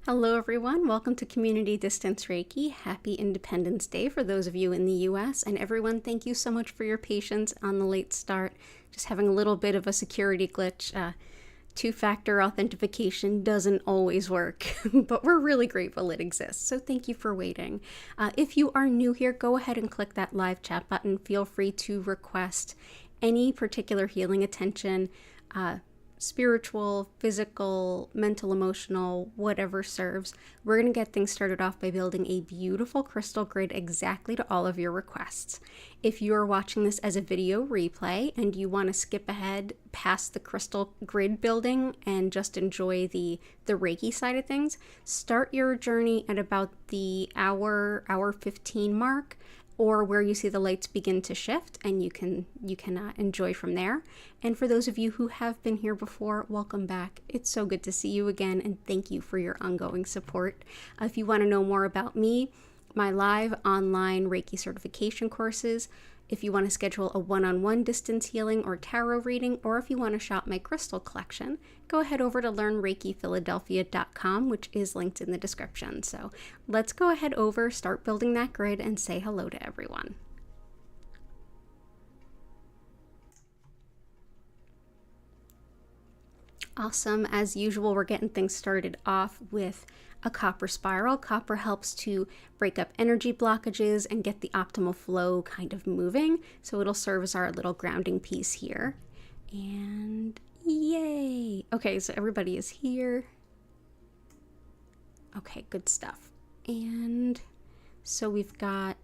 Hello everyone, welcome to Community Distance Reiki. Happy Independence Day for those of you in the US, and everyone, thank you so much for your patience on the late start. Just having a little bit of a security glitch. Two-factor authentication doesn't always work, but we're really grateful it exists, so thank you for waiting. If you are new here, go ahead and click that live chat button. Feel free to request any particular healing attention, spiritual, physical, mental, emotional, whatever serves. We're going to get things started off by building a beautiful crystal grid exactly to all of your requests. If you are watching this as a video replay and you want to skip ahead past the crystal grid building and just enjoy the Reiki side of things, start your journey at about the hour 15 mark, or where you see the lights begin to shift, and you can enjoy from there. And for those of you who have been here before, welcome back. It's so good to see you again, and thank you for your ongoing support. If you want to know more about me, my live online Reiki certification courses, if you want to schedule a one-on-one distance healing or tarot reading, or if you want to shop my crystal collection, go ahead over to learnreikiphiladelphia.com, which is linked in the description. So let's go ahead over, start building that grid, and say hello to everyone. Awesome. As usual, we're getting things started off with a copper spiral. Copper helps to break up energy blockages and get the optimal flow kind of moving. So it'll serve as our little grounding piece here. And yay! Okay, so everybody is here. Okay, good stuff. And so we've got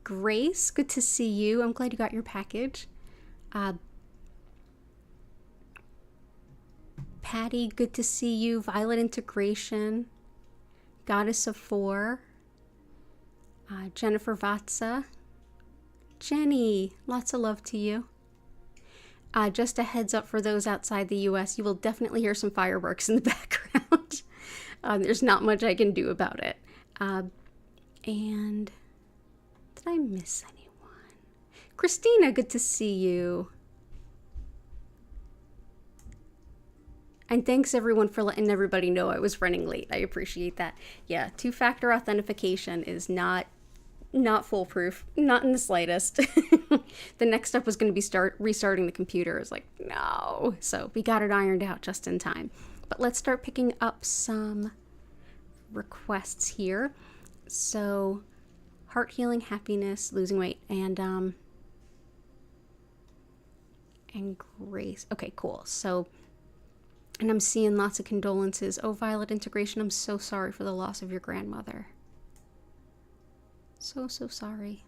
Grace. Good to see you. I'm glad you got your package. Patty, good to see you. Violet Integration, Goddess of Four, Jennifer Vatsa, Jenny, lots of love to you. Just a heads up for those outside the US, you will definitely hear some fireworks in the background. There's not much I can do about it. And did I miss anyone? Christina, good to see you. And thanks everyone for letting everybody know I was running late. I appreciate that. Yeah, two-factor authentication is not foolproof, not in the slightest. The next step was going to be restarting the computer. I was like, no. So we got it ironed out just in time. But let's start picking up some requests here. So heart healing, happiness, losing weight, and grace. Okay, cool. So, and I'm seeing lots of condolences. Oh, Violet Integration, I'm so sorry for the loss of your grandmother. So sorry.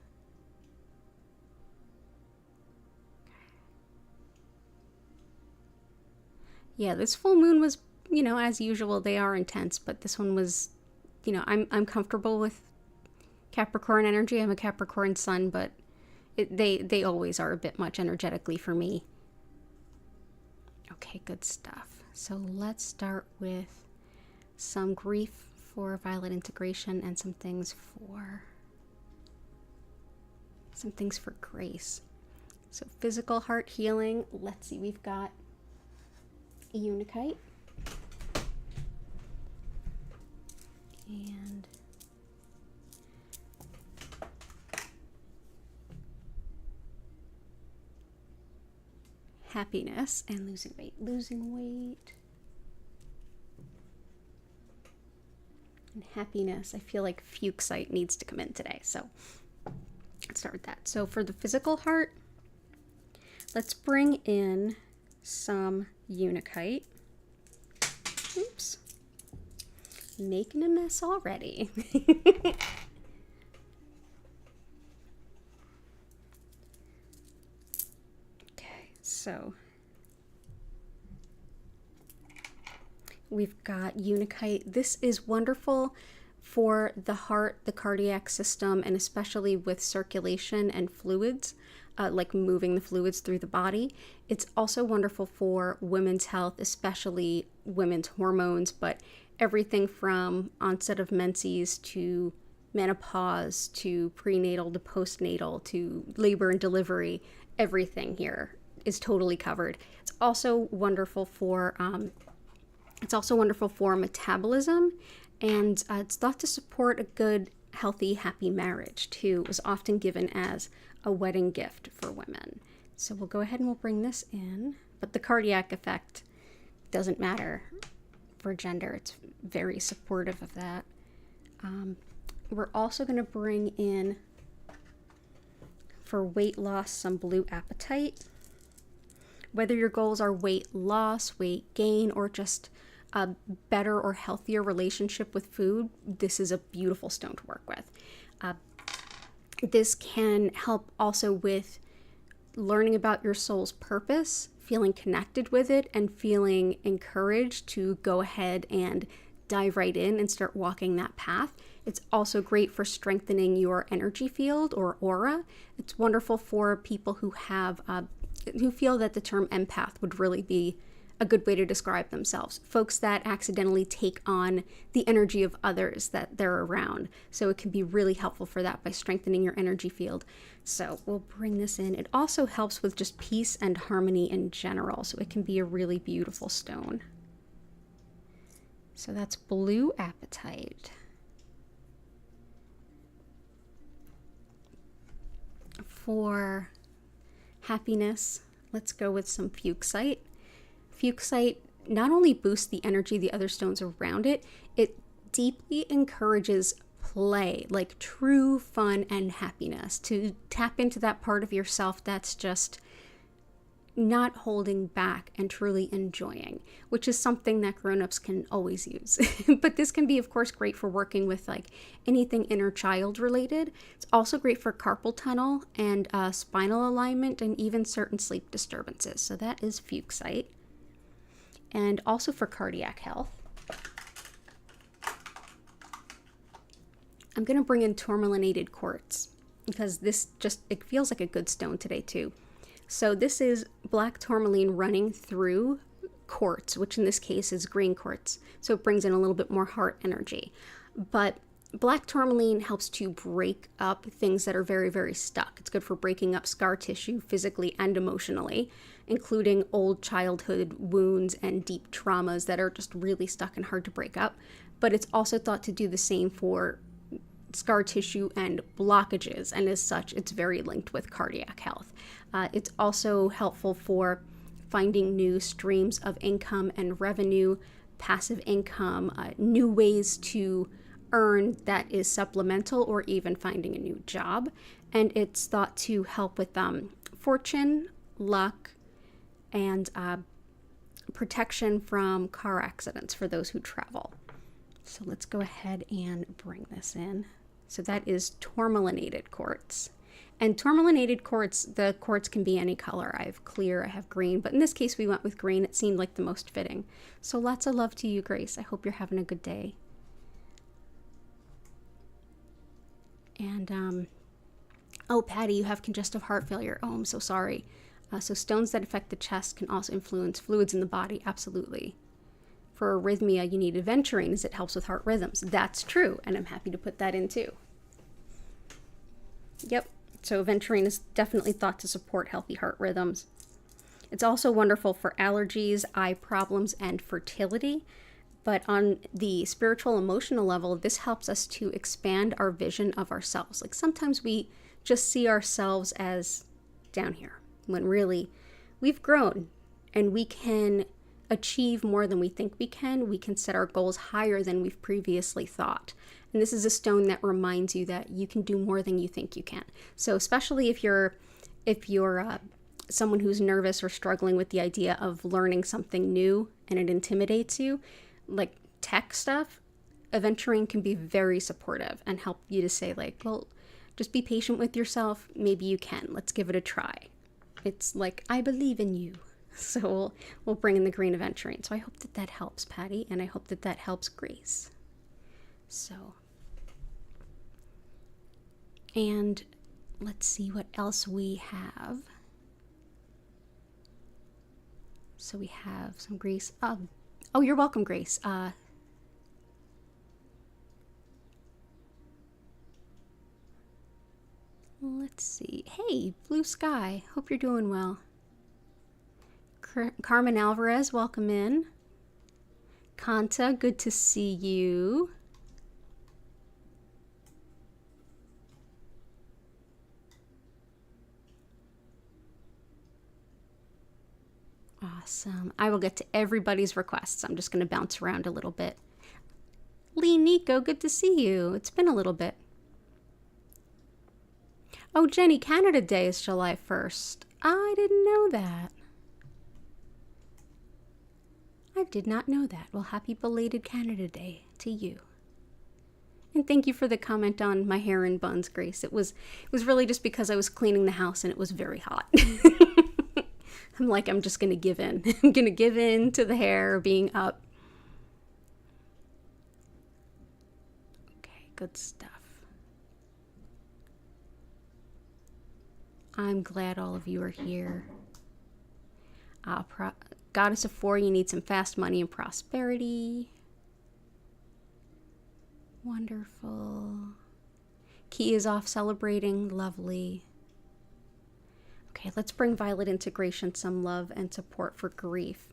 Yeah, this full moon was, as usual, they are intense, but this one was, I'm comfortable with Capricorn energy. I'm a Capricorn sun, but they always are a bit much energetically for me. Okay, good stuff. So let's start with some grief for Violet Integration and some things for Grace. So physical heart healing. Let's see, we've got Unikite and happiness and losing weight and happiness. I feel like Fuchsite needs to come in today, so let's start with that. So for the physical heart, let's bring in some Unikite. Oops, making a mess already. So we've got Unikite. This is wonderful for the heart, the cardiac system, and especially with circulation and fluids, like moving the fluids through the body. It's also wonderful for women's health, especially women's hormones, but everything from onset of menses to menopause to prenatal to postnatal to labor and delivery, everything here is totally covered. It's also wonderful for It's also wonderful for metabolism, and it's thought to support a good, healthy, happy marriage too. It was often given as a wedding gift for women. So we'll go ahead and we'll bring this in. But the cardiac effect doesn't matter for gender. It's very supportive of that. We're also going to bring in, for weight loss, some blue apatite. Whether your goals are weight loss, weight gain, or just a better or healthier relationship with food, this is a beautiful stone to work with. This can help also with learning about your soul's purpose, feeling connected with it, and feeling encouraged to go ahead and dive right in and start walking that path. It's also great for strengthening your energy field or aura. It's wonderful for people who have who feel that the term empath would really be a good way to describe themselves. Folks that accidentally take on the energy of others that they're around. So it can be really helpful for that by strengthening your energy field. So we'll bring this in. It also helps with just peace and harmony in general. So it can be a really beautiful stone. So that's blue apatite. For happiness, let's go with some fuchsite. Fuchsite not only boosts the energy of the other stones around it, it deeply encourages play, like true fun and happiness, to tap into that part of yourself that's just not holding back and truly enjoying, which is something that grown-ups can always use. But this can be, of course, great for working with like anything inner child related. It's also great for carpal tunnel and spinal alignment and even certain sleep disturbances. So that is fuchsite. And also for cardiac health, I'm going to bring in tourmalinated quartz because this it feels like a good stone today too. So this is black tourmaline running through quartz, which in this case is green quartz. So it brings in a little bit more heart energy. But black tourmaline helps to break up things that are very, very stuck. It's good for breaking up scar tissue physically and emotionally, including old childhood wounds and deep traumas that are just really stuck and hard to break up. But it's also thought to do the same for scar tissue and blockages, and as such, it's very linked with cardiac health. It's also helpful for finding new streams of income and revenue, passive income, new ways to earn that is supplemental, or even finding a new job. And it's thought to help with fortune, luck, and protection from car accidents for those who travel. So let's go ahead and bring this in. So that is tourmalinated quartz. And tourmalinated quartz, the quartz can be any color. I have clear, I have green, but in this case we went with green. It seemed like the most fitting. So lots of love to you, Grace. I hope you're having a good day. And, oh, Patty, you have congestive heart failure. Oh, I'm so sorry. So stones that affect the chest can also influence fluids in the body. Absolutely. For arrhythmia, you need aventurine as it helps with heart rhythms. That's true, and I'm happy to put that in too. Yep, so aventurine is definitely thought to support healthy heart rhythms. It's also wonderful for allergies, eye problems, and fertility. But on the spiritual, emotional level, this helps us to expand our vision of ourselves. Like sometimes we just see ourselves as down here, when really we've grown and we can achieve more than we think we can. We can set our goals higher than we've previously thought. And this is a stone that reminds you that you can do more than you think you can. So especially if you're someone who's nervous or struggling with the idea of learning something new and it intimidates you, like tech stuff, aventurine can be very supportive and help you to say like, well, just be patient with yourself. Maybe you can. Let's give it a try. It's like, I believe in you. So we'll bring in the green aventurine. So I hope that helps, Patty, and I hope that helps Grace. So, and let's see what else we have. So we have some Grace. Oh, you're welcome, Grace. Let's see. Hey, Blue Sky. Hope you're doing well. Carmen Alvarez, welcome in. Kanta, good to see you. Awesome. I will get to everybody's requests. I'm just going to bounce around a little bit. Lee Nico, good to see you. It's been a little bit. Oh, Jenny, Canada Day is July 1st. I didn't know that. I did not know that. Well, happy belated Canada Day to you. And thank you for the comment on my hair in buns, Grace. It was really just because I was cleaning the house and it was very hot. I'm just going to give in. I'm going to give in to the hair being up. Okay, good stuff. I'm glad all of you are here. Goddess of Four, you need some fast money and prosperity. Wonderful. Key is off celebrating. Lovely. Okay, let's bring Violet Integration some love and support for grief.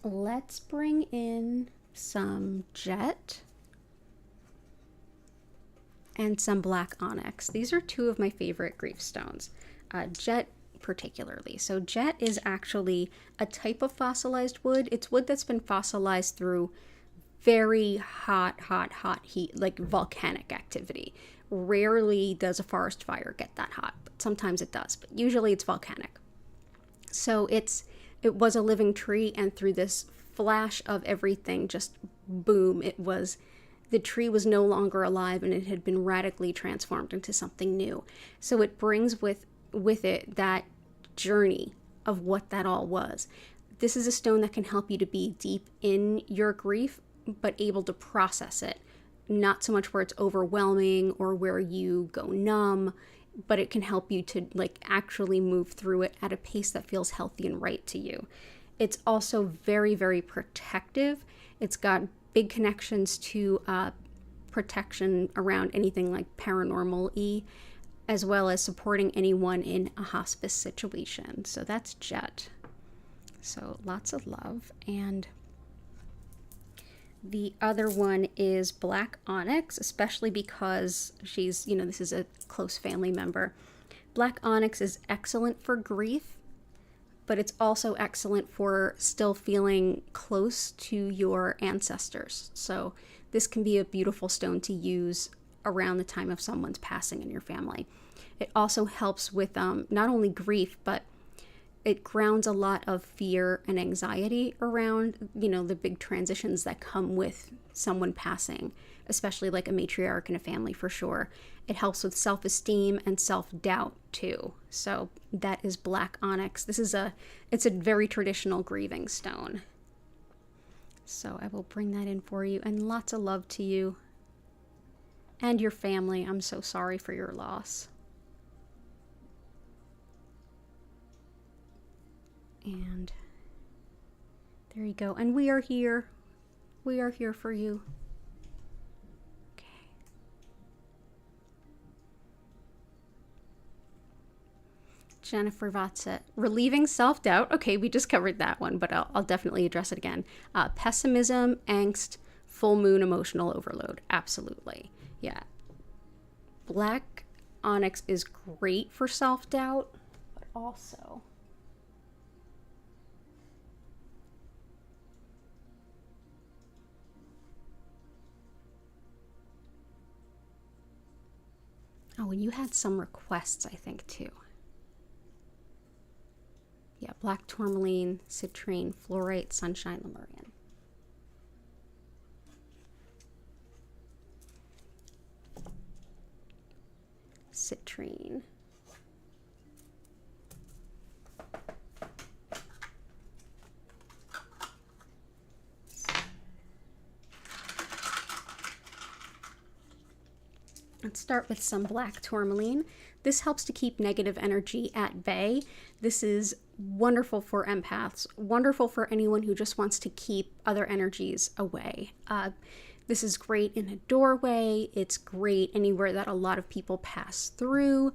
Let's bring in some Jet and some Black Onyx. These are two of my favorite grief stones. Jet particularly. So Jet is actually a type of fossilized wood. It's wood that's been fossilized through very hot heat, like volcanic activity. Rarely does a forest fire get that hot, but sometimes it does, but usually it's volcanic. So it was a living tree, and through this flash of everything, just boom, the tree was no longer alive and it had been radically transformed into something new. So it brings with it that journey of what that all was. This is a stone that can help you to be deep in your grief, but able to process it. Not so much where it's overwhelming or where you go numb, but it can help you to actually move through it at a pace that feels healthy and right to you. It's also very, very protective. It's got big connections to protection around anything like paranormal-y, as well as supporting anyone in a hospice situation. So that's Jet. So lots of love. And the other one is Black Onyx, especially because she's, this is a close family member. Black Onyx is excellent for grief, but it's also excellent for still feeling close to your ancestors. So this can be a beautiful stone to use around the time of someone's passing in your family. It also helps with not only grief, but it grounds a lot of fear and anxiety around, the big transitions that come with someone passing, especially like a matriarch in a family for sure. It helps with self-esteem and self-doubt too. So that is Black Onyx. It's a very traditional grieving stone. So I will bring that in for you, and lots of love to you and your family. I'm so sorry for your loss. And there you go. And we are here. We are here for you. Okay. Jennifer Vatset, relieving self-doubt. Okay, we just covered that one, but I'll definitely address it again. Pessimism, angst, full moon, emotional overload. Absolutely. Yeah. Black Onyx is great for self-doubt, but also... Oh, and you had some requests, I think, too. Yeah, black tourmaline, citrine, fluorite, sunshine, lemurian. Citrine. Let's start with some black tourmaline. This helps to keep negative energy at bay. This is wonderful for empaths, wonderful for anyone who just wants to keep other energies away. This is great in a doorway. It's great anywhere that a lot of people pass through.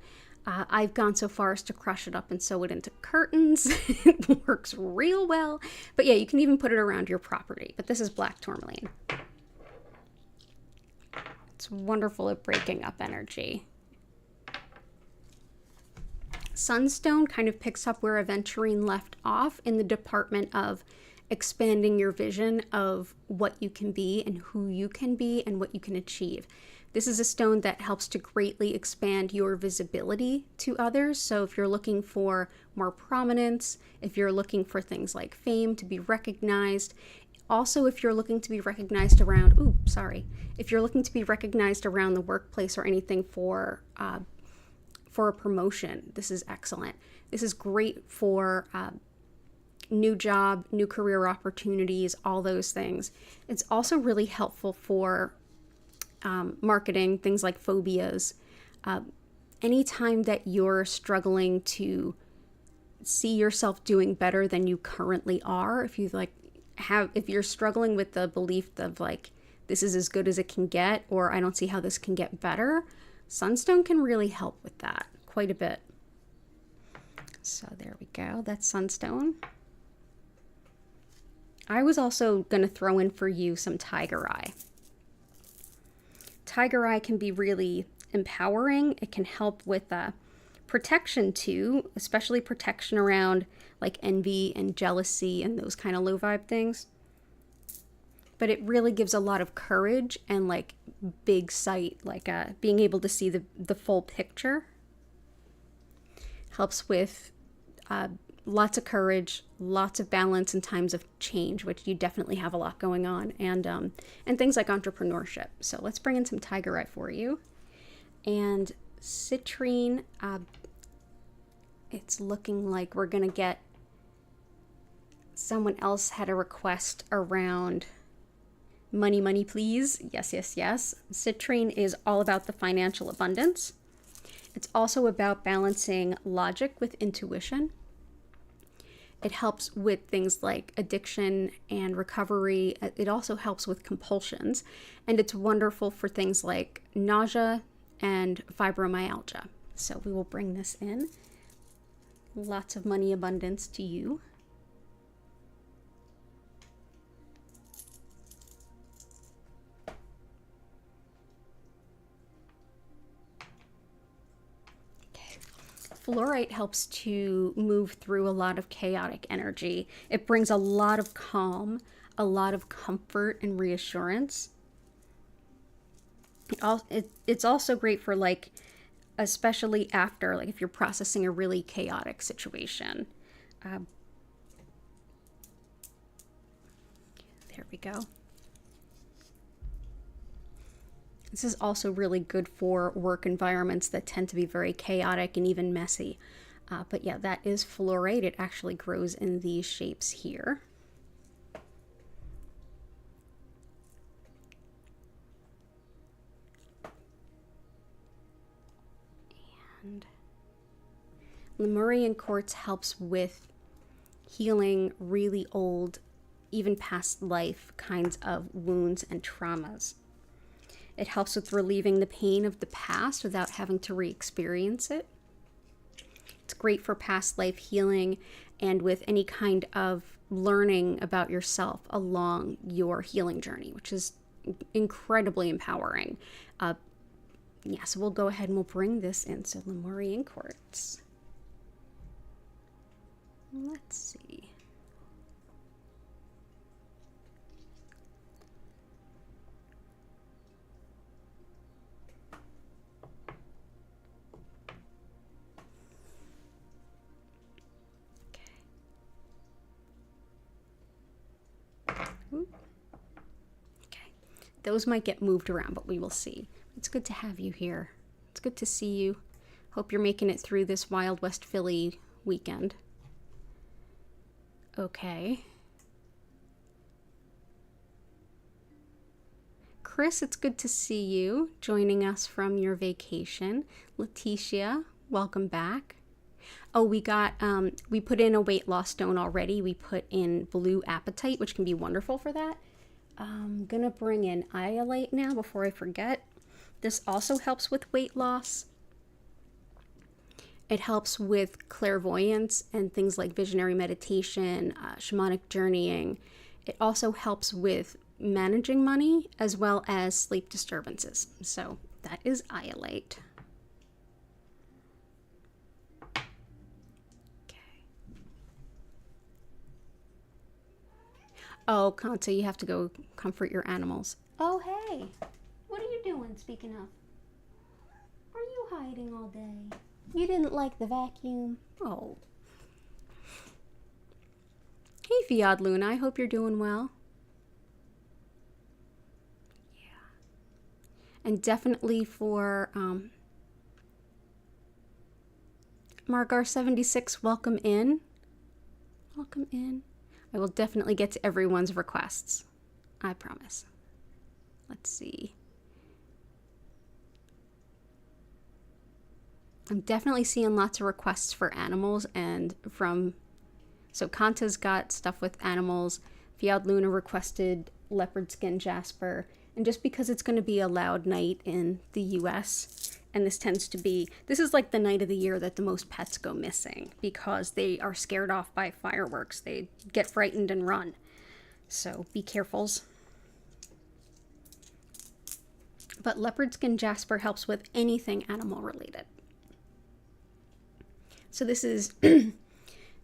I've gone so far as to crush it up and sew it into curtains. It works real well. But yeah, you can even put it around your property. But this is black tourmaline. It's wonderful at breaking up energy. Sunstone kind of picks up where aventurine left off in the department of expanding your vision of what you can be and who you can be and what you can achieve. This is a stone that helps to greatly expand your visibility to others. So if you're looking for more prominence, if you're looking for things like fame to be recognized, also if you're looking to be recognized around, if you're looking to be recognized around the workplace or anything for a promotion, this is excellent. This is great for new job, new career opportunities, all those things. It's also really helpful for marketing, things like phobias. Anytime that you're struggling to see yourself doing better than you currently are, if you're struggling with the belief of like, this is as good as it can get, or I don't see how this can get better, Sunstone can really help with that quite a bit. So there we go. That's Sunstone. I was also going to throw in for you some Tiger Eye. Tiger Eye can be really empowering. It can help with protection too, especially protection around like envy and jealousy and those kind of low vibe things. But it really gives a lot of courage and like big sight, like being able to see the full picture. Helps with lots of courage, lots of balance in times of change, which you definitely have a lot going on, and things like entrepreneurship. So let's bring in some Tiger Eye for you. And citrine, it's looking like we're gonna get, someone else had a request around money, please. Yes. Citrine is all about the financial abundance. It's also about balancing logic with intuition. It helps with things like addiction and recovery. It also helps with compulsions. And it's wonderful for things like nausea and fibromyalgia. So we will bring this in. Lots of money abundance to you. Fluorite helps to move through a lot of chaotic energy. It brings a lot of calm, a lot of comfort and reassurance. It's also great for like, especially after, like if you're processing a really chaotic situation. There we go. This is also really good for work environments that tend to be very chaotic and even messy. But yeah, that is fluorite. It actually grows in these shapes here. And Lemurian quartz helps with healing really old, even past life kinds of wounds and traumas. It helps with relieving the pain of the past without having to re-experience it. It's great for past life healing and with any kind of learning about yourself along your healing journey, which is incredibly empowering. So we'll go ahead and we'll bring this in. So Lemurian quartz. Let's see. Those might get moved around, but we will see. It's good to have you here. It's good to see you. Hope you're making it through this Wild West Philly weekend. Okay. Chris, it's good to see you joining us from your vacation. Leticia, welcome back. Oh, we put in a weight loss stone already. We put in blue apatite, which can be wonderful for that. I'm gonna bring in iolite now before I forget. This also helps with weight loss. It helps with clairvoyance and things like visionary meditation, shamanic journeying. It also helps with managing money as well as sleep disturbances. So that is iolite. Okay. Oh, Kanta, you have to go comfort your animals. Oh, hey. What are you doing, speaking of? Are you hiding all day? You didn't like the vacuum? Oh. Hey, Fiad Luna, I hope you're doing well. Yeah. And definitely for Margar76, welcome in. Welcome in. I will definitely get to everyone's requests. I promise. Let's see. I'm definitely seeing lots of requests for animals, and so Kanta's got stuff with animals. Fiad Luna requested leopard skin jasper, and just because it's going to be a loud night in the US, and this is like the night of the year that the most pets go missing because they are scared off by fireworks. They get frightened and run. So be carefuls. But leopard skin jasper helps with anything animal related. So this is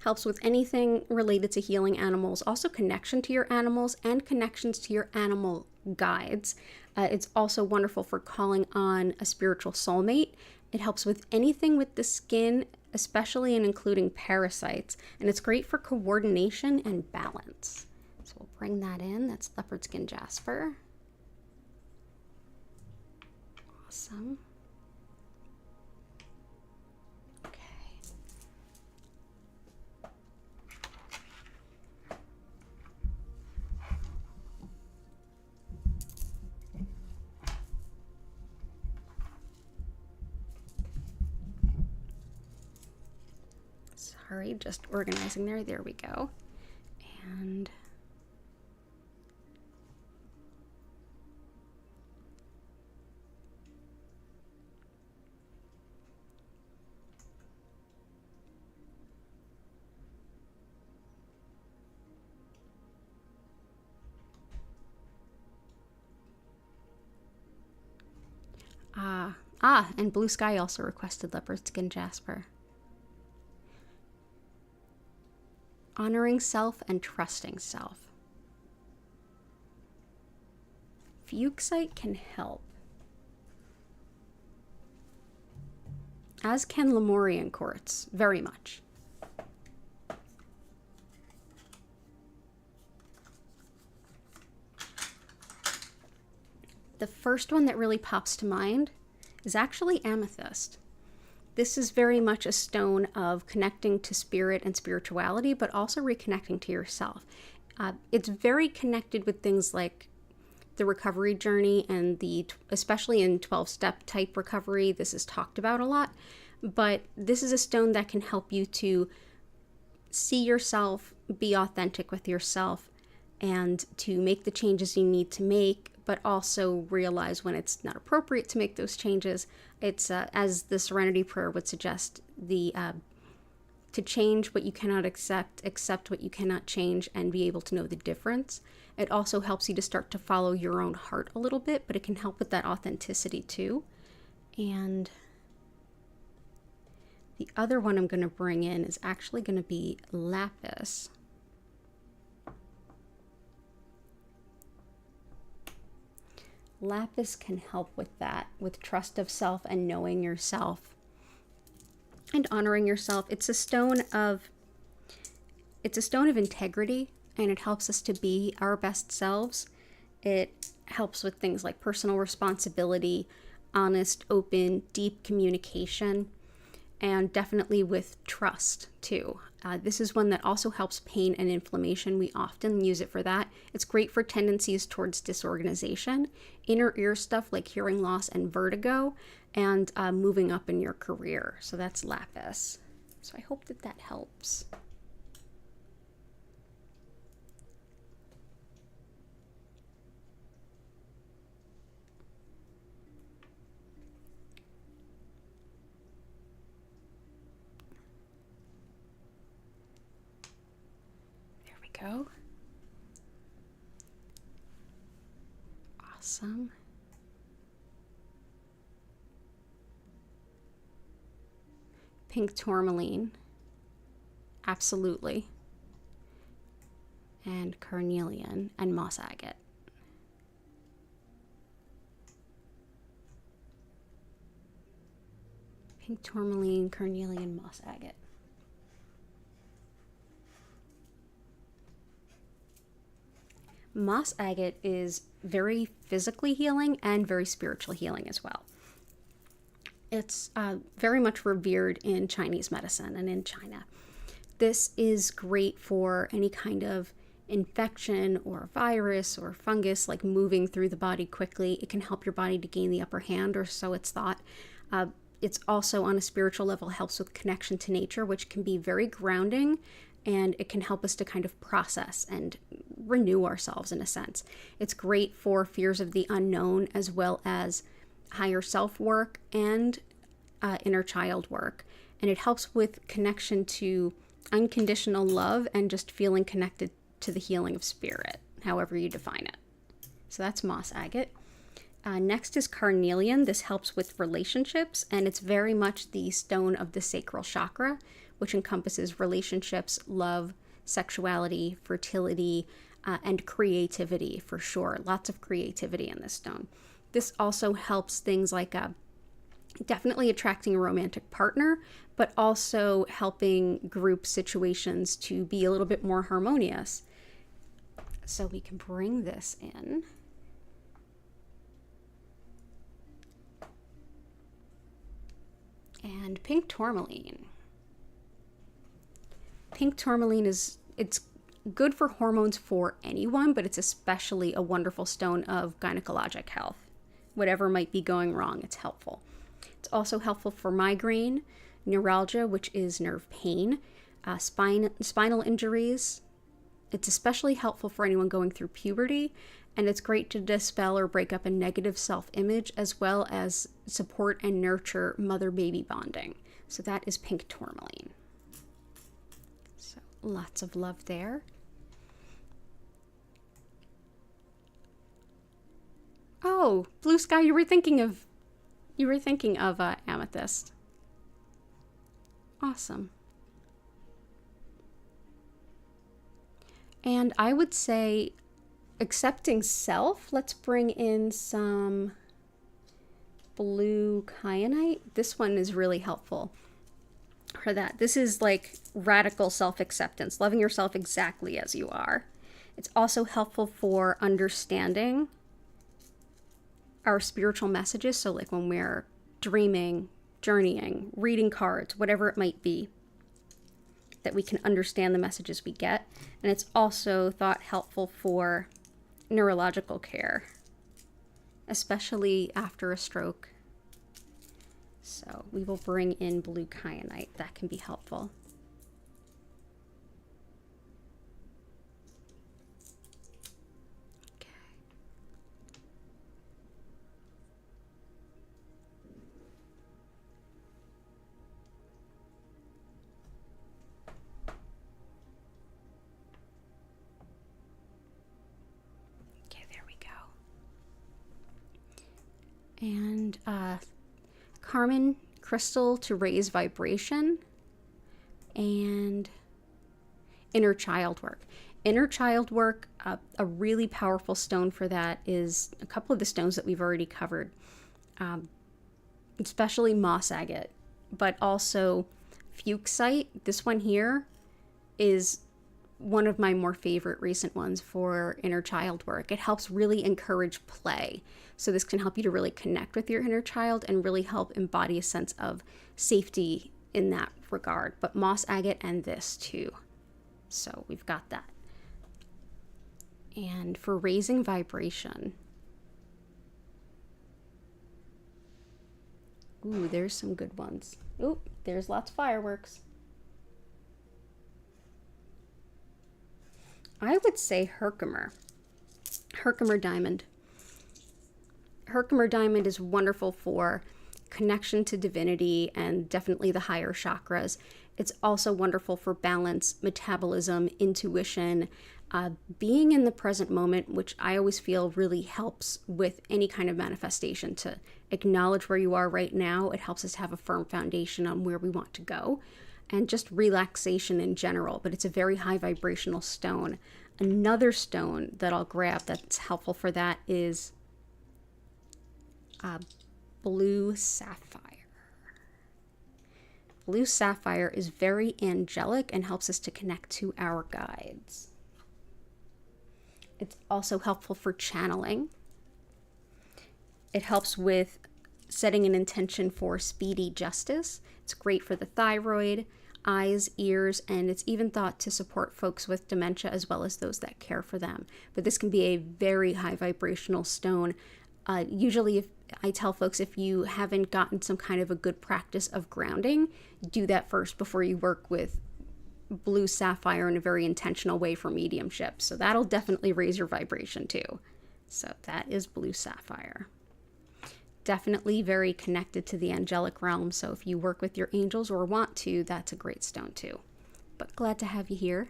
helps with anything related to healing animals, also connection to your animals and connections to your animal guides. It's also wonderful for calling on a spiritual soulmate. It helps with anything with the skin, especially and including parasites. And it's great for coordination and balance. So we'll bring that in. That's leopard skin jasper. Awesome. Sorry, just organizing there. There we go. And and Blue Sky also requested leopard skin jasper. Honoring self and trusting self. Fuchsite can help, as can Lemurian quartz, very much. The first one that really pops to mind is actually amethyst. This is very much a stone of connecting to spirit and spirituality, but also reconnecting to yourself. It's very connected with things like the recovery journey and especially in 12-step type recovery, this is talked about a lot, but this is a stone that can help you to see yourself, be authentic with yourself, and to make the changes you need to make, but also realize when it's not appropriate to make those changes. It's, as the Serenity Prayer would suggest, to change what you cannot accept what you cannot change, and be able to know the difference. It also helps you to start to follow your own heart a little bit, but it can help with that authenticity too. And the other one I'm going to bring in is actually going to be lapis. Lapis can help with that, with trust of self and knowing yourself and honoring yourself. It's a stone of integrity, and it helps us to be our best selves. It helps with things like personal responsibility, honest, open, deep communication, and definitely with trust too. This is one that also helps pain and inflammation. We often use it for that. It's great for tendencies towards disorganization, inner ear stuff like hearing loss and vertigo, and moving up in your career. So that's lapis. So I hope that that helps. go. Awesome. Pink tourmaline. Absolutely. And carnelian and moss agate. Pink tourmaline, carnelian, moss agate. Moss agate is very physically healing and very spiritual healing as well. It's very much revered in Chinese medicine and in China. This is great for any kind of infection or virus or fungus, like moving through the body quickly. It can help your body to gain the upper hand, or so it's thought. It's also, on a spiritual level, helps with connection to nature, which can be very grounding, and it can help us to kind of process and renew ourselves in a sense. It's great for fears of the unknown, as well as higher self work and inner child work. And it helps with connection to unconditional love and just feeling connected to the healing of spirit, however you define it. So that's moss agate. Next is carnelian. This helps with relationships, and it's very much the stone of the sacral chakra, which encompasses relationships, love, sexuality, fertility, and creativity for sure. Lots of creativity in this stone. This also helps things like definitely attracting a romantic partner, but also helping group situations to be a little bit more harmonious. So we can bring this in. And pink tourmaline. Pink tourmaline it's good for hormones for anyone, but it's especially a wonderful stone of gynecologic health. Whatever might be going wrong, it's helpful. It's also helpful for migraine, neuralgia, which is nerve pain, spinal injuries. It's especially helpful for anyone going through puberty, and it's great to dispel or break up a negative self-image, as well as support and nurture mother-baby bonding. So that is pink tourmaline. So lots of love there. Oh, blue sky, you were thinking of amethyst. Awesome. And I would say, accepting self, let's bring in some blue kyanite. This one is really helpful for that. This is like radical self-acceptance, loving yourself exactly as you are. It's also helpful for understanding our spiritual messages. So like when we're dreaming, journeying, reading cards, whatever it might be, that we can understand the messages we get. And it's also thought helpful for neurological care, especially after a stroke. So we will bring in blue kyanite. That can be helpful. Okay. And Carmen crystal to raise vibration, and inner child work. Inner child work, a really powerful stone for that is a couple of the stones that we've already covered, especially moss agate, but also fuchsite. This one here is one of my more favorite recent ones for inner child work. It helps really encourage play. So this can help you to really connect with your inner child and really help embody a sense of safety in that regard. But moss agate and this too. So we've got that. And for raising vibration. Ooh, there's some good ones. Ooh, there's lots of fireworks. I would say Herkimer diamond. Herkimer diamond is wonderful for connection to divinity and definitely the higher chakras. It's also wonderful for balance, metabolism, intuition, being in the present moment, which I always feel really helps with any kind of manifestation. To acknowledge where you are right now, it helps us have a firm foundation on where we want to go, and just relaxation in general. But it's a very high vibrational stone. Another stone that I'll grab that's helpful for that is blue sapphire. Blue sapphire is very angelic and helps us to connect to our guides. It's also helpful for channeling. It helps with setting an intention for speedy justice. It's great for the thyroid, eyes, ears, and it's even thought to support folks with dementia as well as those that care for them. But this can be a very high vibrational stone. Usually, if I tell folks, if you haven't gotten some kind of a good practice of grounding, do that first before you work with blue sapphire in a very intentional way for mediumship. So that'll definitely raise your vibration too. So that is blue sapphire. Definitely very connected to the angelic realm. So if you work with your angels or want to, that's a great stone too. But glad to have you here.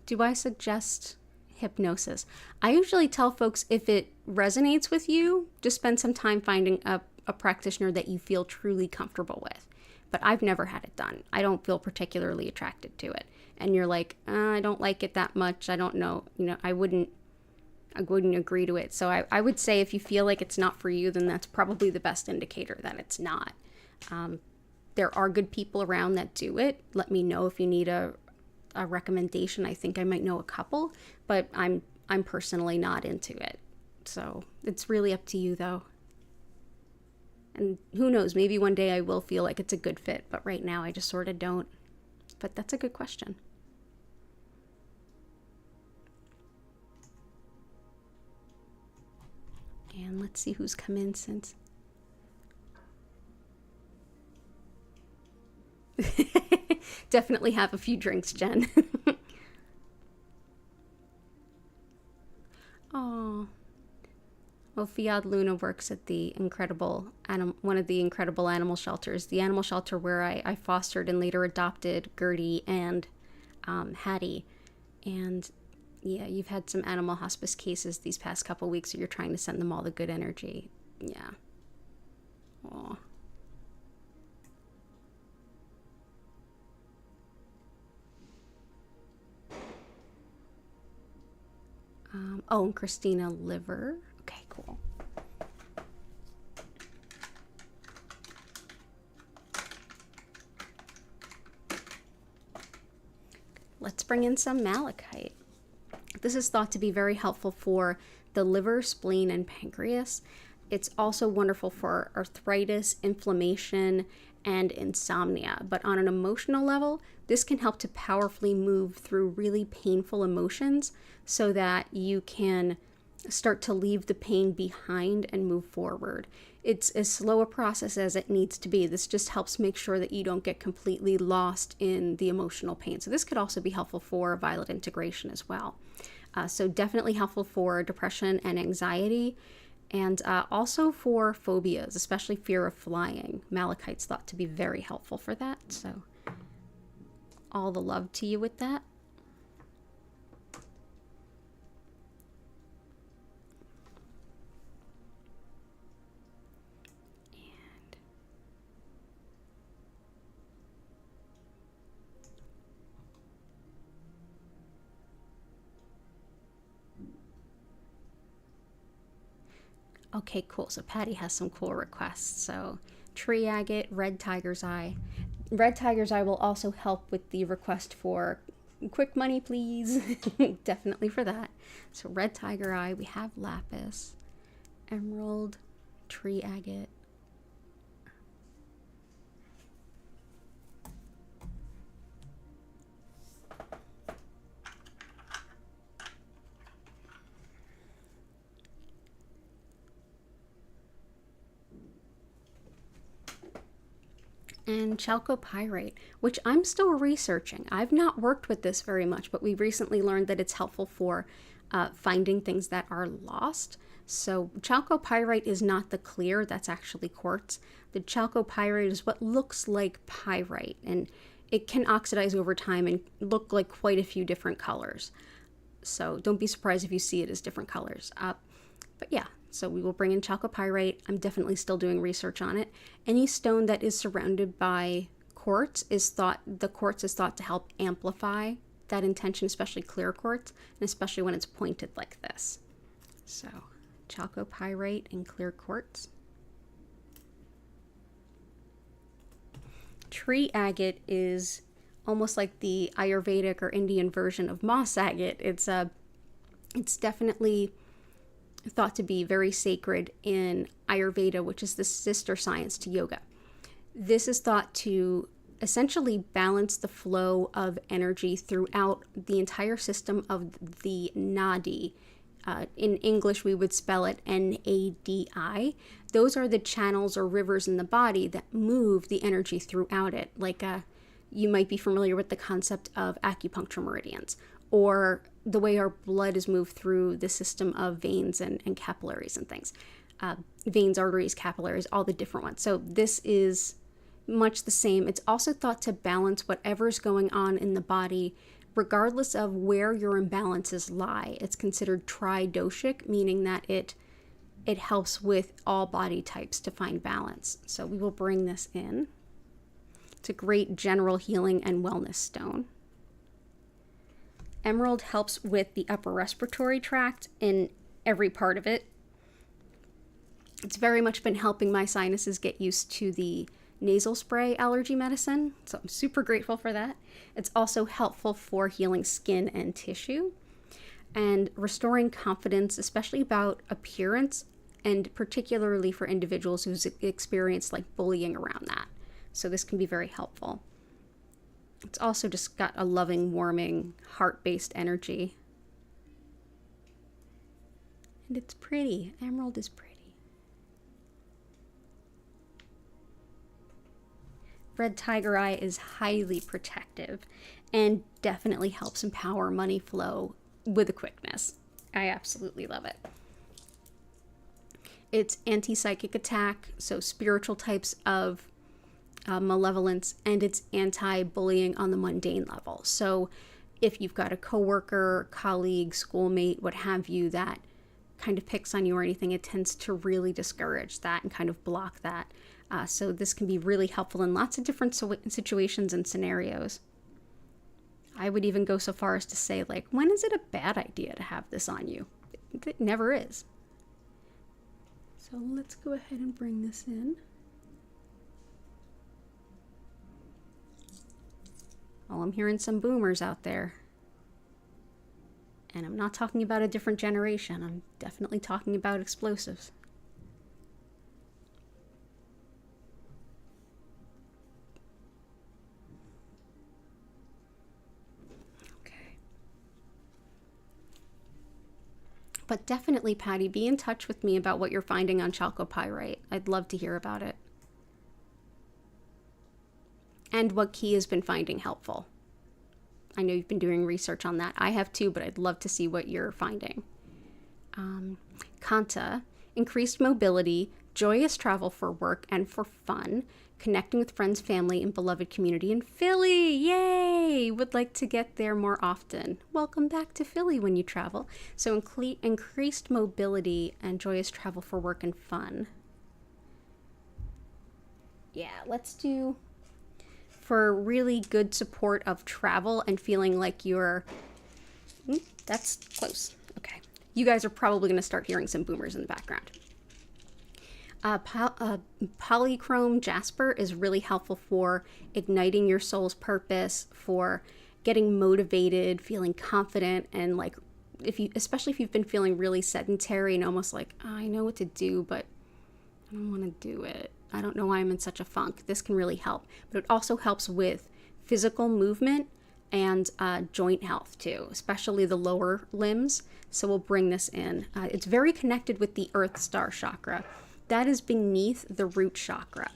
Do I suggest hypnosis? I usually tell folks, if it resonates with you, just spend some time finding a practitioner that you feel truly comfortable with. But I've never had it done. I don't feel particularly attracted to it. And you're like, I don't like it that much. I don't know. I wouldn't agree to it. So I would say if you feel like it's not for you, then that's probably the best indicator that it's not. There are good people around that do it. Let me know if you need a recommendation. I think I might know a couple, but I'm personally not into it. So it's really up to you though. And who knows, maybe one day I will feel like it's a good fit, but right now I just sort of don't. But that's a good question. And let's see who's come in since. Definitely have a few drinks, Jen. Oh. Well, Fiad Luna works at the one of the incredible animal shelters, the animal shelter where I fostered and later adopted Gertie and Hattie. And yeah, you've had some animal hospice cases these past couple weeks, so you're trying to send them all the good energy. Yeah. Aw. And Christina Liver. Okay, cool. Let's bring in some malachite. This is thought to be very helpful for the liver, spleen, and pancreas. It's also wonderful for arthritis, inflammation, and insomnia. But on an emotional level, this can help to powerfully move through really painful emotions so that you can start to leave the pain behind and move forward. It's as slow a process as it needs to be. This just helps make sure that you don't get completely lost in the emotional pain. So this could also be helpful for violet integration as well. So definitely helpful for depression and anxiety, and also for phobias, especially fear of flying. Malachite's thought to be very helpful for that. So all the love to you with that. Okay, cool. So Patty has some cool requests. So tree agate, red tiger's eye. Red tiger's eye will also help with the request for quick money, please. Definitely for that. So red tiger eye, we have lapis, emerald, tree agate. And chalcopyrite, which I'm still researching. I've not worked with this very much, but we recently learned that it's helpful for finding things that are lost. So chalcopyrite is not the clear, that's actually quartz. The chalcopyrite is what looks like pyrite, and it can oxidize over time and look like quite a few different colors. So don't be surprised if you see it as different colors. But yeah, so we will bring in chalcopyrite. I'm definitely still doing research on it. Any stone that is surrounded by quartz is thought to help amplify that intention, especially clear quartz, and especially when it's pointed like this. So chalcopyrite and clear quartz. Tree agate is almost like the Ayurvedic or Indian version of moss agate. It's definitely thought to be very sacred in Ayurveda, which is the sister science to yoga. This is thought to essentially balance the flow of energy throughout the entire system of the nadi. In English, we would spell it Nadi. Those are the channels or rivers in the body that move the energy throughout it. Like you might be familiar with the concept of acupuncture meridians, or the way our blood is moved through the system of veins and capillaries and things. Veins, arteries, capillaries, all the different ones. So this is much the same. It's also thought to balance whatever's going on in the body, regardless of where your imbalances lie. It's considered tridoshic, meaning that it helps with all body types to find balance. So we will bring this in. It's a great general healing and wellness stone. Emerald helps with the upper respiratory tract in every part of it. It's very much been helping my sinuses get used to the nasal spray allergy medicine, so I'm super grateful for that. It's also helpful for healing skin and tissue and restoring confidence, especially about appearance, and particularly for individuals who's experienced like bullying around that. So this can be very helpful. It's also just got a loving, warming, heart-based energy. And it's pretty. Emerald is pretty. Red tiger eye is highly protective and definitely helps empower money flow with a quickness. I absolutely love it. It's anti-psychic attack, so spiritual types of malevolence, and it's anti-bullying on the mundane level. So if you've got a coworker, colleague, schoolmate, what have you, that kind of picks on you or anything, it tends to really discourage that and kind of block that. So this can be really helpful in lots of different situations and scenarios. I would even go so far as to say, like, when is it a bad idea to have this on you? It never is. So let's go ahead and bring this in. Oh, I'm hearing some boomers out there. And I'm not talking about a different generation. I'm definitely talking about explosives. But definitely, Patty, be in touch with me about what you're finding on chalcopyrite. I'd love to hear about it. And what key has been finding helpful. I know you've been doing research on that. I have too, but I'd love to see what you're finding. Kanta, increased mobility, joyous travel for work and for fun, connecting with friends, family, and beloved community in Philly. Yay! Would like to get there more often. Welcome back to Philly when you travel. So increased mobility and joyous travel for work and fun. Yeah, let's do for really good support of travel and feeling like you're... that's close. Okay. You guys are probably going to start hearing some boomers in the background. Polychrome jasper is really helpful for igniting your soul's purpose, for getting motivated, feeling confident, and like especially if you've been feeling really sedentary and almost like, oh, I know what to do, but I don't want to do it. I don't know why I'm in such a funk. This can really help. But it also helps with physical movement and joint health too, especially the lower limbs. So we'll bring this in. It's very connected with the Earth Star chakra. That is beneath the root chakra.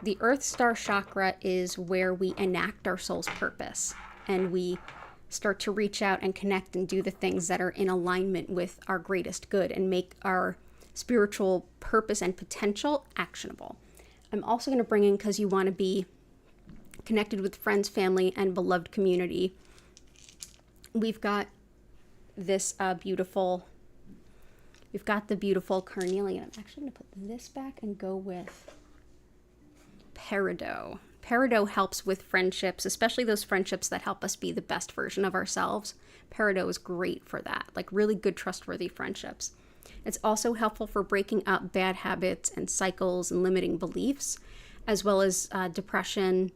The Earth Star chakra is where we enact our soul's purpose and we start to reach out and connect and do the things that are in alignment with our greatest good and make our spiritual purpose and potential actionable. I'm also going to bring in, because you want to be connected with friends, family, and beloved community, we've got this we've got the beautiful carnelian. I'm actually going to put this back and go with peridot. Peridot helps with friendships, especially those friendships that help us be the best version of ourselves. Peridot is great for that, like really good, trustworthy friendships. It's also helpful for breaking up bad habits and cycles and limiting beliefs, as well as depression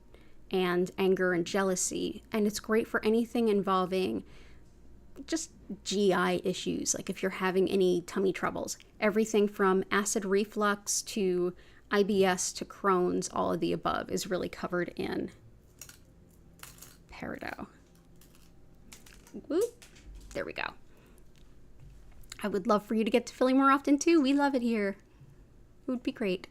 and anger and jealousy. And it's great for anything involving just GI issues, like if you're having any tummy troubles. Everything from acid reflux to IBS to Crohn's, all of the above is really covered in peridot. Whoop. There we go. I would love for you to get to Philly more often too. We love it here. It would be great.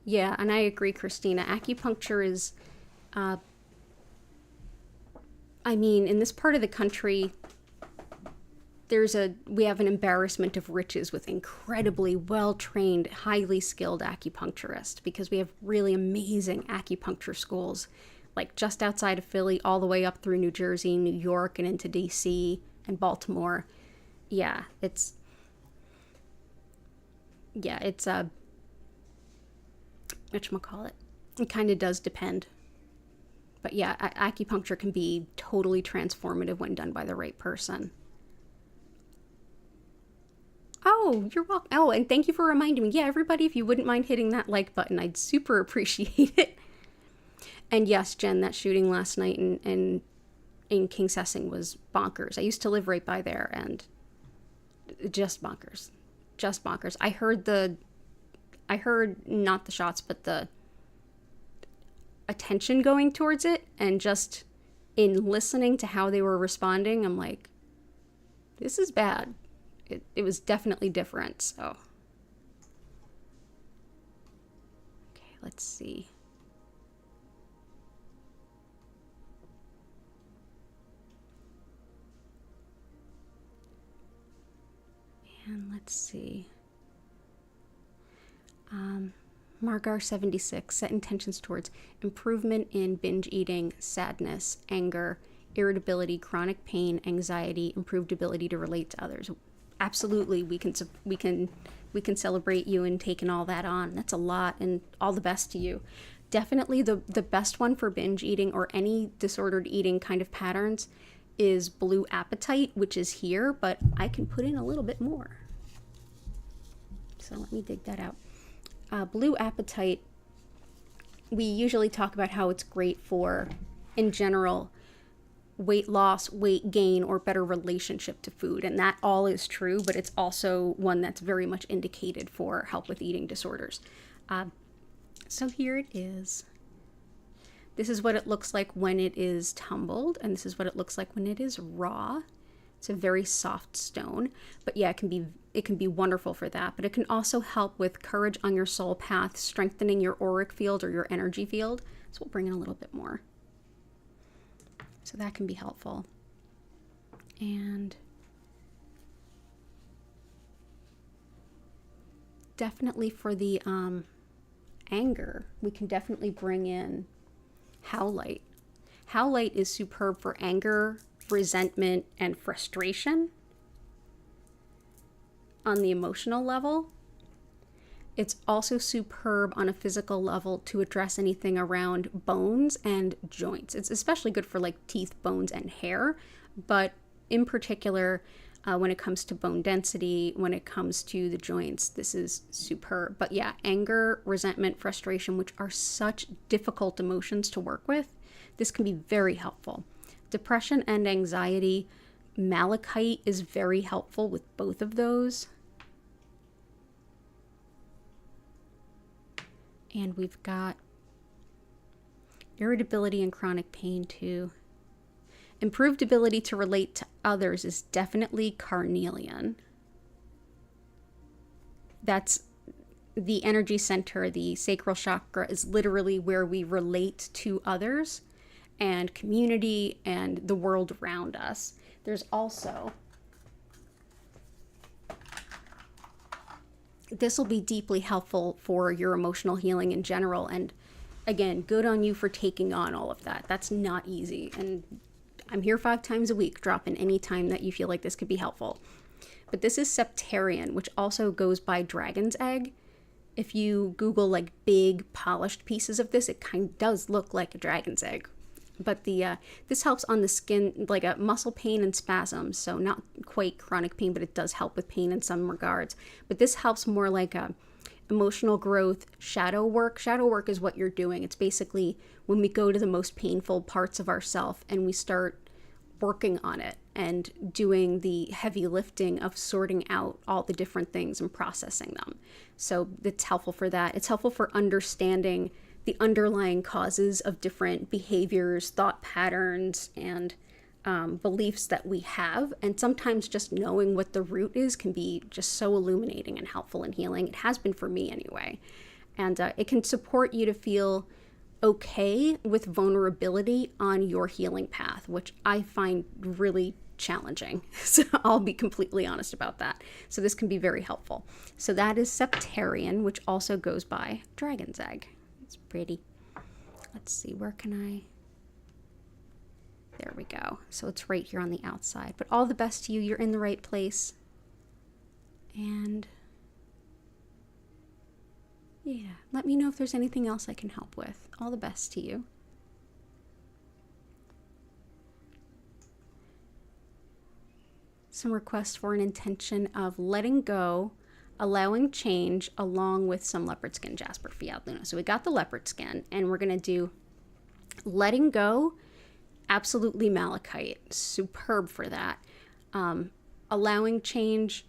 Yeah, and I agree, Christina. Acupuncture is, in this part of the country, we have an embarrassment of riches with incredibly well-trained, highly skilled acupuncturists, because we have really amazing acupuncture schools, like just outside of Philly, all the way up through New Jersey, New York, and into DC and Baltimore. It's whatchamacallit. It kind of does depend. But yeah, acupuncture can be totally transformative when done by the right person. Oh, you're welcome. Oh, and thank you for reminding me. Yeah, everybody, if you wouldn't mind hitting that like button, I'd super appreciate it. And yes, Jen, that shooting last night in King Sessing was bonkers. I used to live right by there, and just bonkers. Just bonkers. I heard not the shots, but the attention going towards it, and just in listening to how they were responding, I'm like, this is bad. It was definitely different, so. Okay, let's see. And let's see. Margar76, set intentions towards improvement in binge eating, sadness, anger, irritability, chronic pain, anxiety, improved ability to relate to others. Absolutely, we can celebrate you and taking all that on. That's a lot, and all the best to you. Definitely the best one for binge eating or any disordered eating kind of patterns is blue appetite, which is here, but I can put in a little bit more. So let me dig that out. Blue appetite, we usually talk about how it's great for, in general, weight loss, weight gain, or better relationship to food. And that all is true, but it's also one that's very much indicated for help with eating disorders. So here it is. This is what it looks like when it is tumbled, and this is what it looks like when it is raw. It's a very soft stone, but yeah, it can be wonderful for that. But it can also help with courage on your soul path, strengthening your auric field or your energy field. So we'll bring in a little bit more. So that can be helpful. And definitely for the anger, we can definitely bring in howlite. Howlite is superb for anger, resentment, and frustration on the emotional level. It's also superb on a physical level to address anything around bones and joints. It's especially good for like teeth, bones, and hair, but in particular, when it comes to bone density, when it comes to the joints, this is superb. But yeah, anger, resentment, frustration, which are such difficult emotions to work with, this can be very helpful. Depression and anxiety, malachite is very helpful with both of those. And we've got irritability and chronic pain too. Improved ability to relate to others is definitely carnelian. That's the energy center, the sacral chakra, is literally where we relate to others and community and the world around us. There's also, this will be deeply helpful for your emotional healing in general. And again, good on you for taking on all of that. That's not easy. And I'm here 5 times a week, drop in any time that you feel like this could be helpful. But this is septarian, which also goes by dragon's egg. If you Google like big polished pieces of this, it kind of does look like a dragon's egg. But this helps on the skin, like a muscle pain and spasms. So not quite chronic pain, but it does help with pain in some regards. But this helps more like a emotional growth, shadow work. Shadow work is what you're doing. It's basically when we go to the most painful parts of ourself and we start working on it and doing the heavy lifting of sorting out all the different things and processing them. So it's helpful for that. It's helpful for understanding the underlying causes of different behaviors, thought patterns, and beliefs that we have. And sometimes just knowing what the root is can be just so illuminating and helpful and healing. It has been for me anyway. And it can support you to feel okay with vulnerability on your healing path, which I find really challenging. So I'll be completely honest about that. So this can be very helpful. So that is septarian, which also goes by dragon's egg. It's pretty. Let's see, where can I? There we go. So it's right here on the outside. But all the best to you. You're in the right place. And yeah, let me know if there's anything else I can help with. All the best to you. Some requests for an intention of letting go, allowing change, along with some leopard skin jasper fiat luna. So we got the leopard skin, and we're going to do letting go, absolutely malachite, superb for that. Allowing change,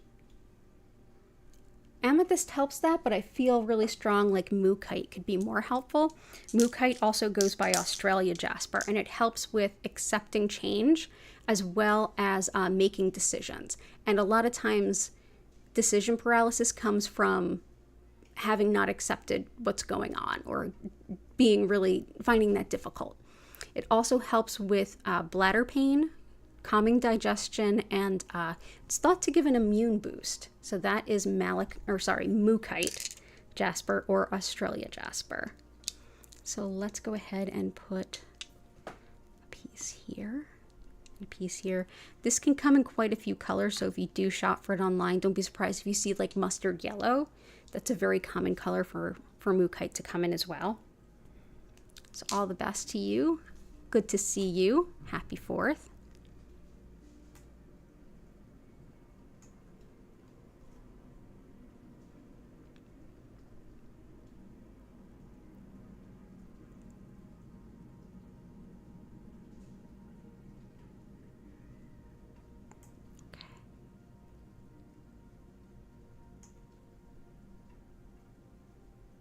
amethyst helps that, but I feel really strong like mookaite could be more helpful. Mookaite also goes by Australia jasper, and it helps with accepting change as well as making decisions. And a lot of times decision paralysis comes from having not accepted what's going on or finding that difficult. It also helps with bladder pain, calming digestion, and it's thought to give an immune boost. So that is mookaite jasper or Australia jasper. So let's go ahead and put a piece here, a piece here. This can come in quite a few colors, so if you do shop for it online, don't be surprised if you see like mustard yellow. That's a very common color for mookaite to come in as well. So all the best to you. Good to see you. Happy 4th.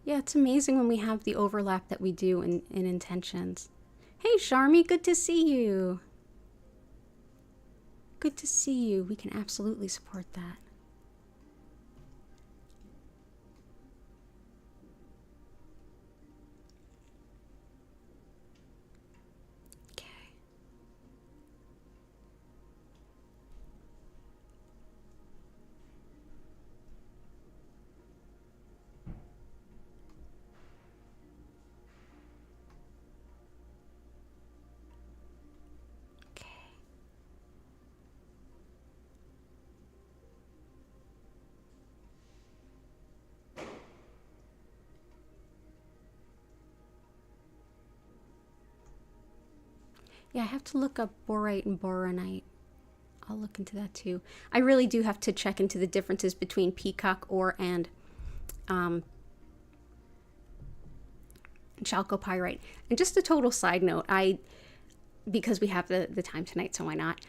Yeah, it's amazing when we have the overlap that we do in intentions. Hey, Sharmi, good to see you. Good to see you. We can absolutely support that. Okay. Yeah, I have to look up borite and boronite. I'll look into that too. I really do have to check into the differences between peacock ore and chalcopyrite. And just a total side note, because we have the time tonight, so why not?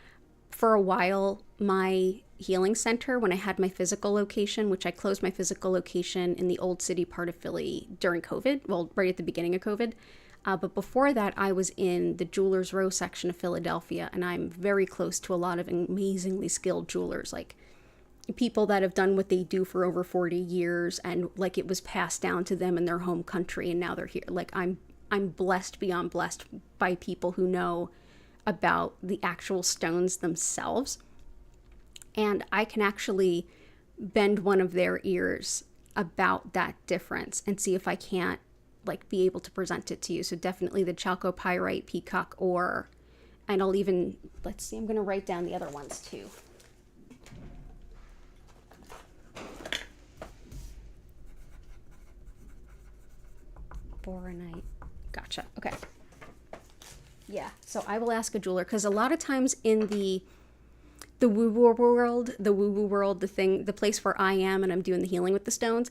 For a while, my healing center, when I had my physical location, which I closed my physical location in the old city part of Philly during COVID, well, right at the beginning of COVID. But before that, I was in the Jewelers Row section of Philadelphia, and I'm very close to a lot of amazingly skilled jewelers, like people that have done what they do for over 40 years, and like it was passed down to them in their home country and now they're here. Like I'm blessed beyond blessed by people who know about the actual stones themselves. And I can actually bend one of their ears about that difference and see if I can't like be able to present it to you. So definitely the chalcopyrite peacock ore. And I'll even, let's see, I'm going to write down the other ones too. Boronite. Gotcha. Okay. Yeah. So I will ask a jeweler, because a lot of times in the woo-woo world, the place where I am and I'm doing the healing with the stones,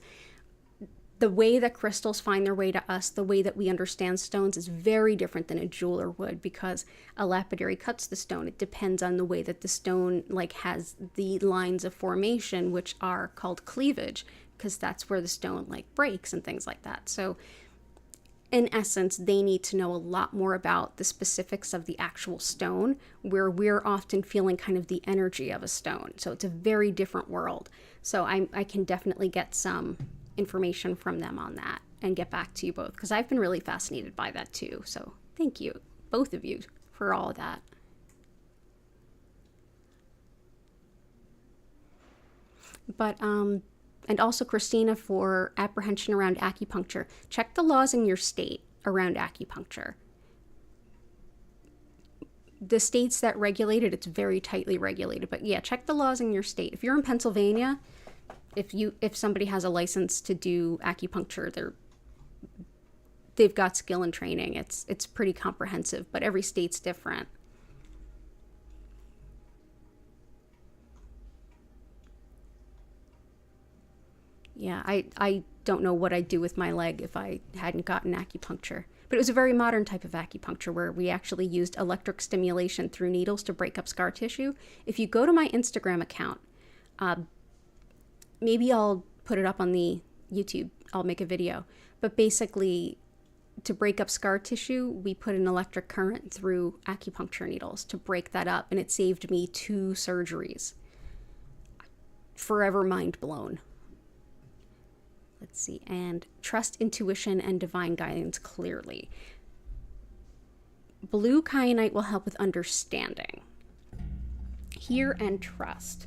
the way that crystals find their way to us, the way that we understand stones is very different than a jeweler would, because a lapidary cuts the stone. It depends on the way that the stone like has the lines of formation, which are called cleavage, because that's where the stone like breaks and things like that. So in essence, they need to know a lot more about the specifics of the actual stone, where we're often feeling kind of the energy of a stone. So it's a very different world. So I can definitely get some information from them on that and get back to you both, because I've been really fascinated by that too. So thank you, both of you, for all of that. But and also Christina for apprehension around acupuncture. Check the laws in your state around acupuncture. The states that regulate it, it's very tightly regulated. But yeah, check the laws in your state. If you're in Pennsylvania, if somebody has a license to do acupuncture, they've got skill and training. It's pretty comprehensive, but every state's different. Yeah, I don't know what I'd do with my leg if I hadn't gotten acupuncture. But it was a very modern type of acupuncture where we actually used electric stimulation through needles to break up scar tissue. If you go to my Instagram account, maybe I'll put it up on the YouTube. I'll make a video. But basically, to break up scar tissue, we put an electric current through acupuncture needles to break that up. And it saved me 2 surgeries. Forever mind blown. Let's see, and trust intuition and divine guidance clearly. Blue kyanite will help with understanding. Hear and trust.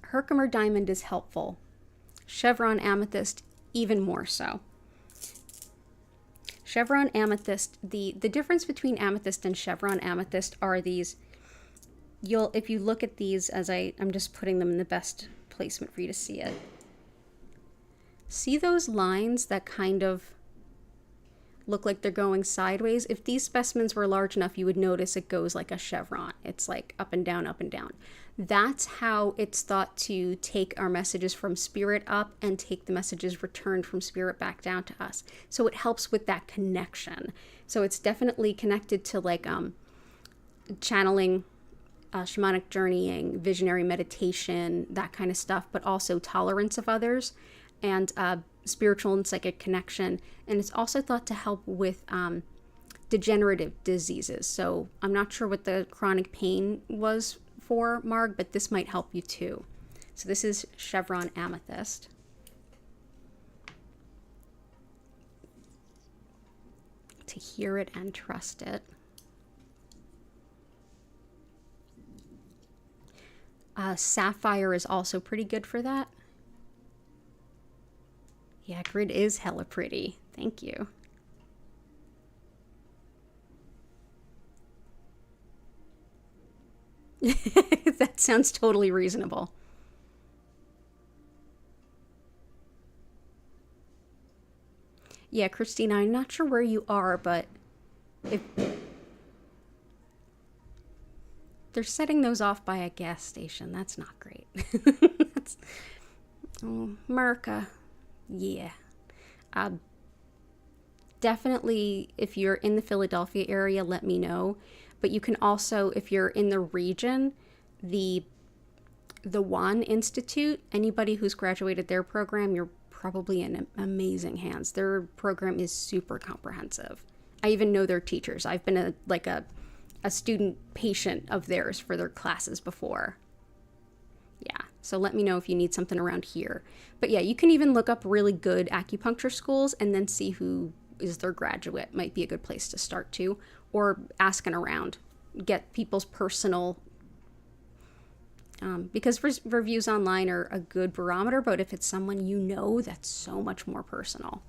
Herkimer diamond is helpful. Chevron amethyst, even more so. Chevron amethyst, the difference between amethyst and chevron amethyst are these. If you look at these, as I'm just putting them in the best placement for you to see it. See those lines that kind of look like they're going sideways? If these specimens were large enough, you would notice it goes like a chevron. It's like up and down, up and down. That's how it's thought to take our messages from spirit up and take the messages returned from spirit back down to us. So it helps with that connection. So it's definitely connected to like channeling, shamanic journeying, visionary meditation, that kind of stuff, but also tolerance of others, and spiritual and psychic connection. And it's also thought to help with degenerative diseases. So I'm not sure what the chronic pain was for, Marg, but this might help you too. So this is chevron amethyst. To hear it and trust it. Sapphire is also pretty good for that. Yeah, grid is hella pretty. Thank you. That sounds totally reasonable. Yeah, Christina, I'm not sure where you are, but if they're setting those off by a gas station, that's not great. America. Yeah. Definitely, if you're in the Philadelphia area, let me know. But you can also, if you're in the region, the One Institute, anybody who's graduated their program, you're probably in amazing hands. Their program is super comprehensive. I even know their teachers. I've been a student patient of theirs for their classes before. Yeah, so let me know if you need something around here. But yeah, you can even look up really good acupuncture schools and then see who is their graduate. Might be a good place to start too, or asking around. Get people's personal, because reviews online are a good barometer, but if it's someone you know, that's so much more personal.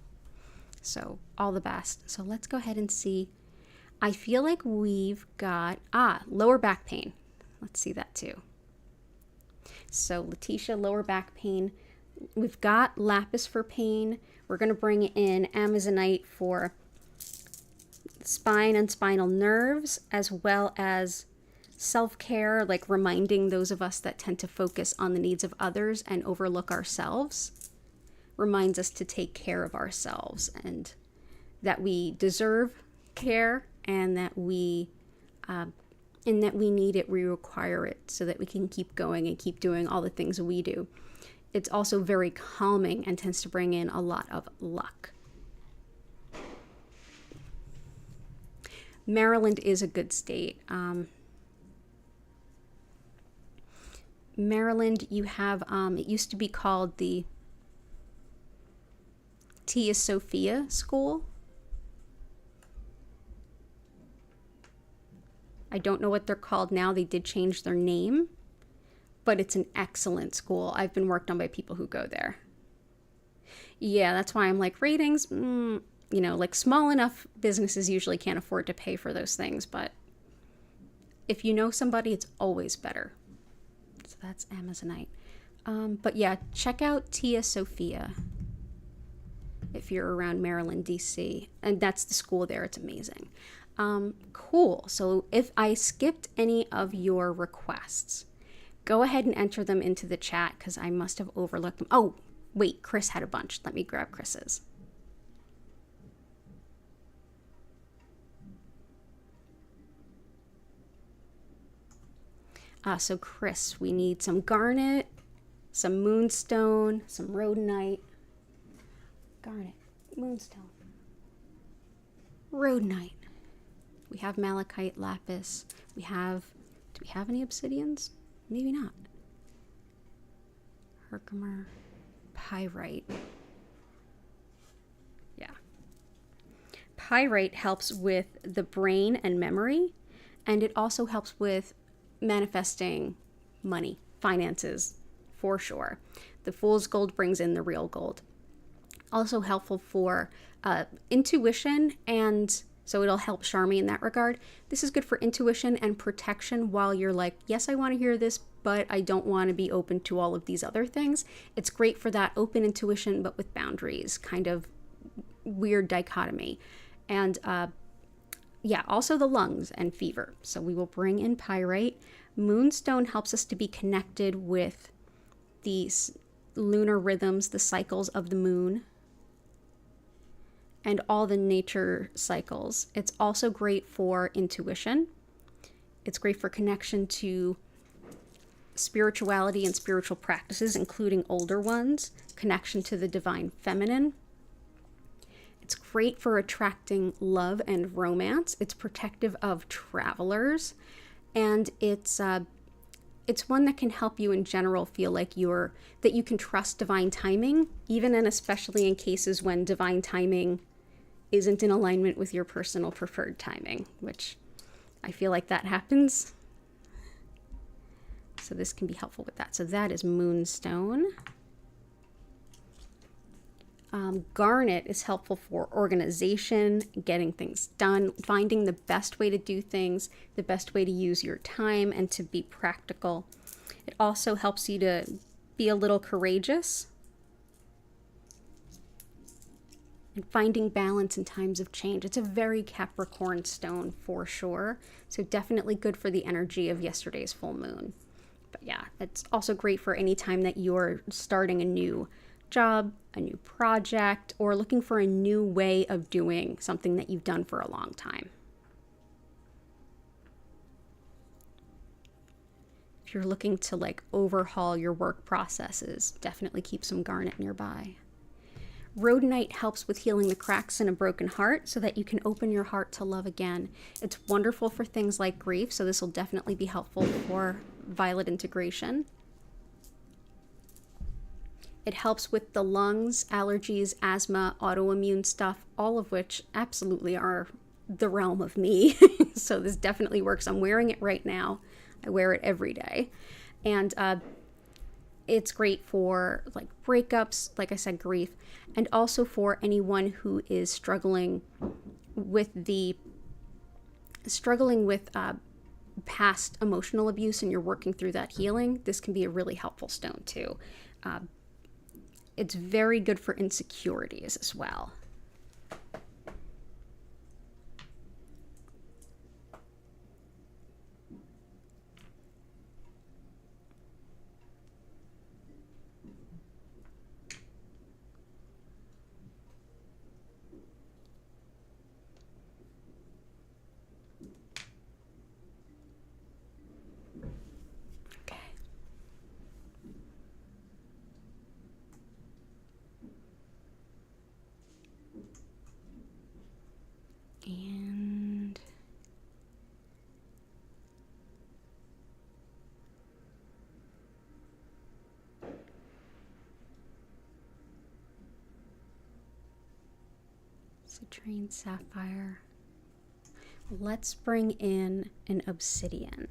So all the best. So let's go ahead and see. I feel like we've got, lower back pain. Let's see that too. So Letitia, lower back pain. We've got lapis for pain. We're going to bring in amazonite for spine and spinal nerves, as well as self-care, like reminding those of us that tend to focus on the needs of others and overlook ourselves. Reminds us to take care of ourselves and that we deserve care, and that we need it, we require it, so that we can keep going and keep doing all the things we do. It's also very calming and tends to bring in a lot of luck. Maryland is a good state. Maryland, you have, it used to be called the Tia Sophia School. I don't know what they're called now. They did change their name, but it's an excellent school. I've been worked on by people who go there. Yeah, that's why I'm like, ratings, like small enough businesses usually can't afford to pay for those things, but if you know somebody, it's always better. So that's amazonite. But yeah, check out Tia Sophia if you're around Maryland, DC. And that's the school there. It's amazing. Cool. So if I skipped any of your requests, go ahead and enter them into the chat because I must have overlooked them. Oh, wait, Chris had a bunch. Let me grab Chris's. So Chris, we need some garnet, some moonstone, some rhodonite. Garnet, moonstone, rhodonite. We have malachite, lapis. Do we have any obsidians? Maybe not. Herkimer, pyrite. Yeah. Pyrite helps with the brain and memory, and it also helps with manifesting money, finances, for sure. The fool's gold brings in the real gold. Also helpful for intuition, and so it'll help Charmy in that regard. This is good for intuition and protection while you're like, yes, I want to hear this, but I don't want to be open to all of these other things. It's great for that open intuition, but with boundaries, kind of weird dichotomy. And also the lungs and fever. So we will bring in pyrite. Moonstone helps us to be connected with these lunar rhythms, the cycles of the moon, and all the nature cycles. It's also great for intuition. It's great for connection to spirituality and spiritual practices, including older ones, connection to the divine feminine. It's great for attracting love and romance. It's protective of travelers, and it's one that can help you in general feel like that you can trust divine timing, even and especially in cases when divine timing isn't in alignment with your personal preferred timing, which I feel like that happens. So this can be helpful with that. So that is moonstone. Garnet is helpful for organization, getting things done, finding the best way to do things, the best way to use your time, and to be practical. It also helps you to be a little courageous and finding balance in times of change. It's a very Capricorn stone for sure. So definitely good for the energy of yesterday's full moon. But yeah, it's also great for any time that you're starting a new job, a new project, or looking for a new way of doing something that you've done for a long time. If you're looking to overhaul your work processes, definitely keep some garnet nearby. Rhodonite helps with healing the cracks in a broken heart so that you can open your heart to love again. It's wonderful for things like grief, so this will definitely be helpful for violet integration. It helps with the lungs, allergies, asthma, autoimmune stuff, all of which absolutely are the realm of me. So this definitely works. I'm wearing it right now. I wear it every day. And it's great for like breakups, like I said, grief, and also for anyone who is struggling with past emotional abuse and you're working through that healing. This can be a really helpful stone too. It's very good for insecurities as well. And citrine sapphire. Let's bring in an obsidian.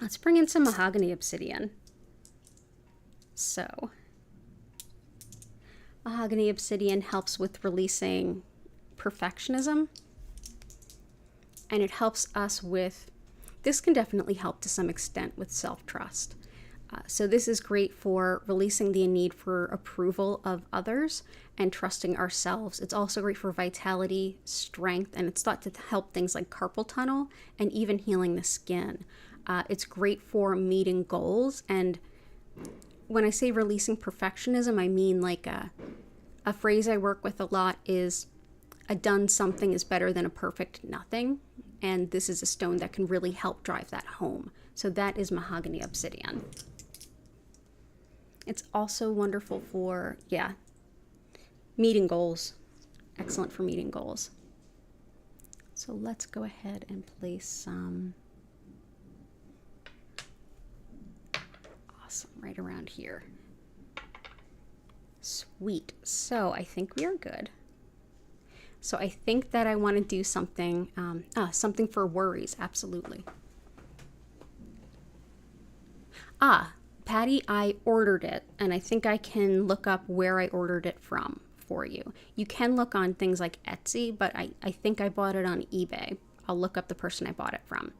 Let's bring in some mahogany obsidian. So, mahogany obsidian helps with releasing perfectionism, and it helps us with, this can definitely help to some extent with self-trust. So this is great for releasing the need for approval of others and trusting ourselves. It's also great for vitality, strength, and it's thought to help things like carpal tunnel and even healing the skin. It's great for meeting goals. And when I say releasing perfectionism, I mean like a phrase I work with a lot is a done something is better than a perfect nothing. And this is a stone that can really help drive that home. So that is mahogany obsidian. It's also wonderful for, meeting goals. Excellent for meeting goals. So let's go ahead and place some. Awesome, right around here. Sweet. So I think we are good. So I think that I want to do something, something for worries, absolutely. Patty, I ordered it, and I think I can look up where I ordered it from for you. You can look on things like Etsy, but I think I bought it on eBay. I'll look up the person I bought it from.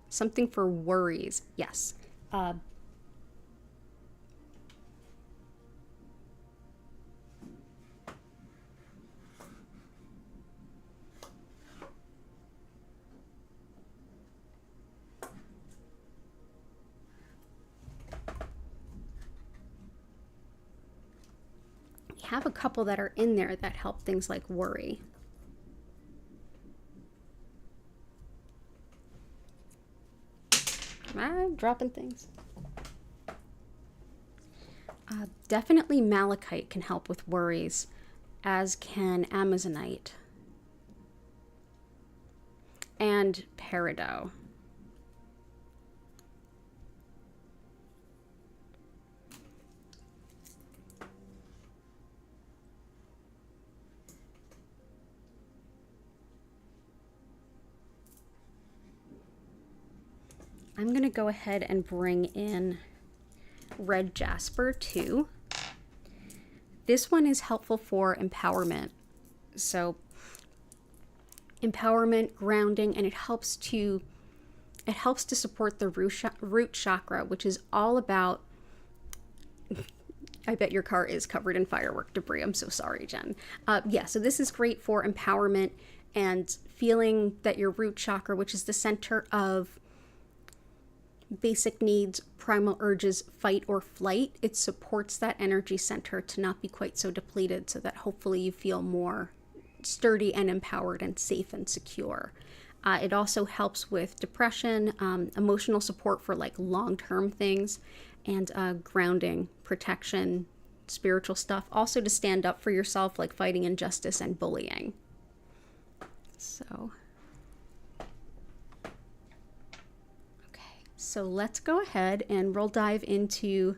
Something for worries, yes. Have a couple that are in there that help things like worry. I'm dropping things. Definitely malachite can help with worries, as can amazonite and peridot. I'm going to go ahead and bring in red jasper too. This one is helpful for empowerment. So empowerment, grounding, and it helps to support the root chakra, which is all about, I bet your car is covered in firework debris. I'm so sorry, Jen. So this is great for empowerment and feeling that your root chakra, which is the center of basic needs, primal urges, fight or flight, it supports that energy center to not be quite so depleted, so that hopefully you feel more sturdy and empowered and safe and secure. It also helps with depression, emotional support for like long-term things, and grounding, protection, spiritual stuff, also to stand up for yourself, like fighting injustice and bullying. So, okay, so let's go ahead and we'll dive into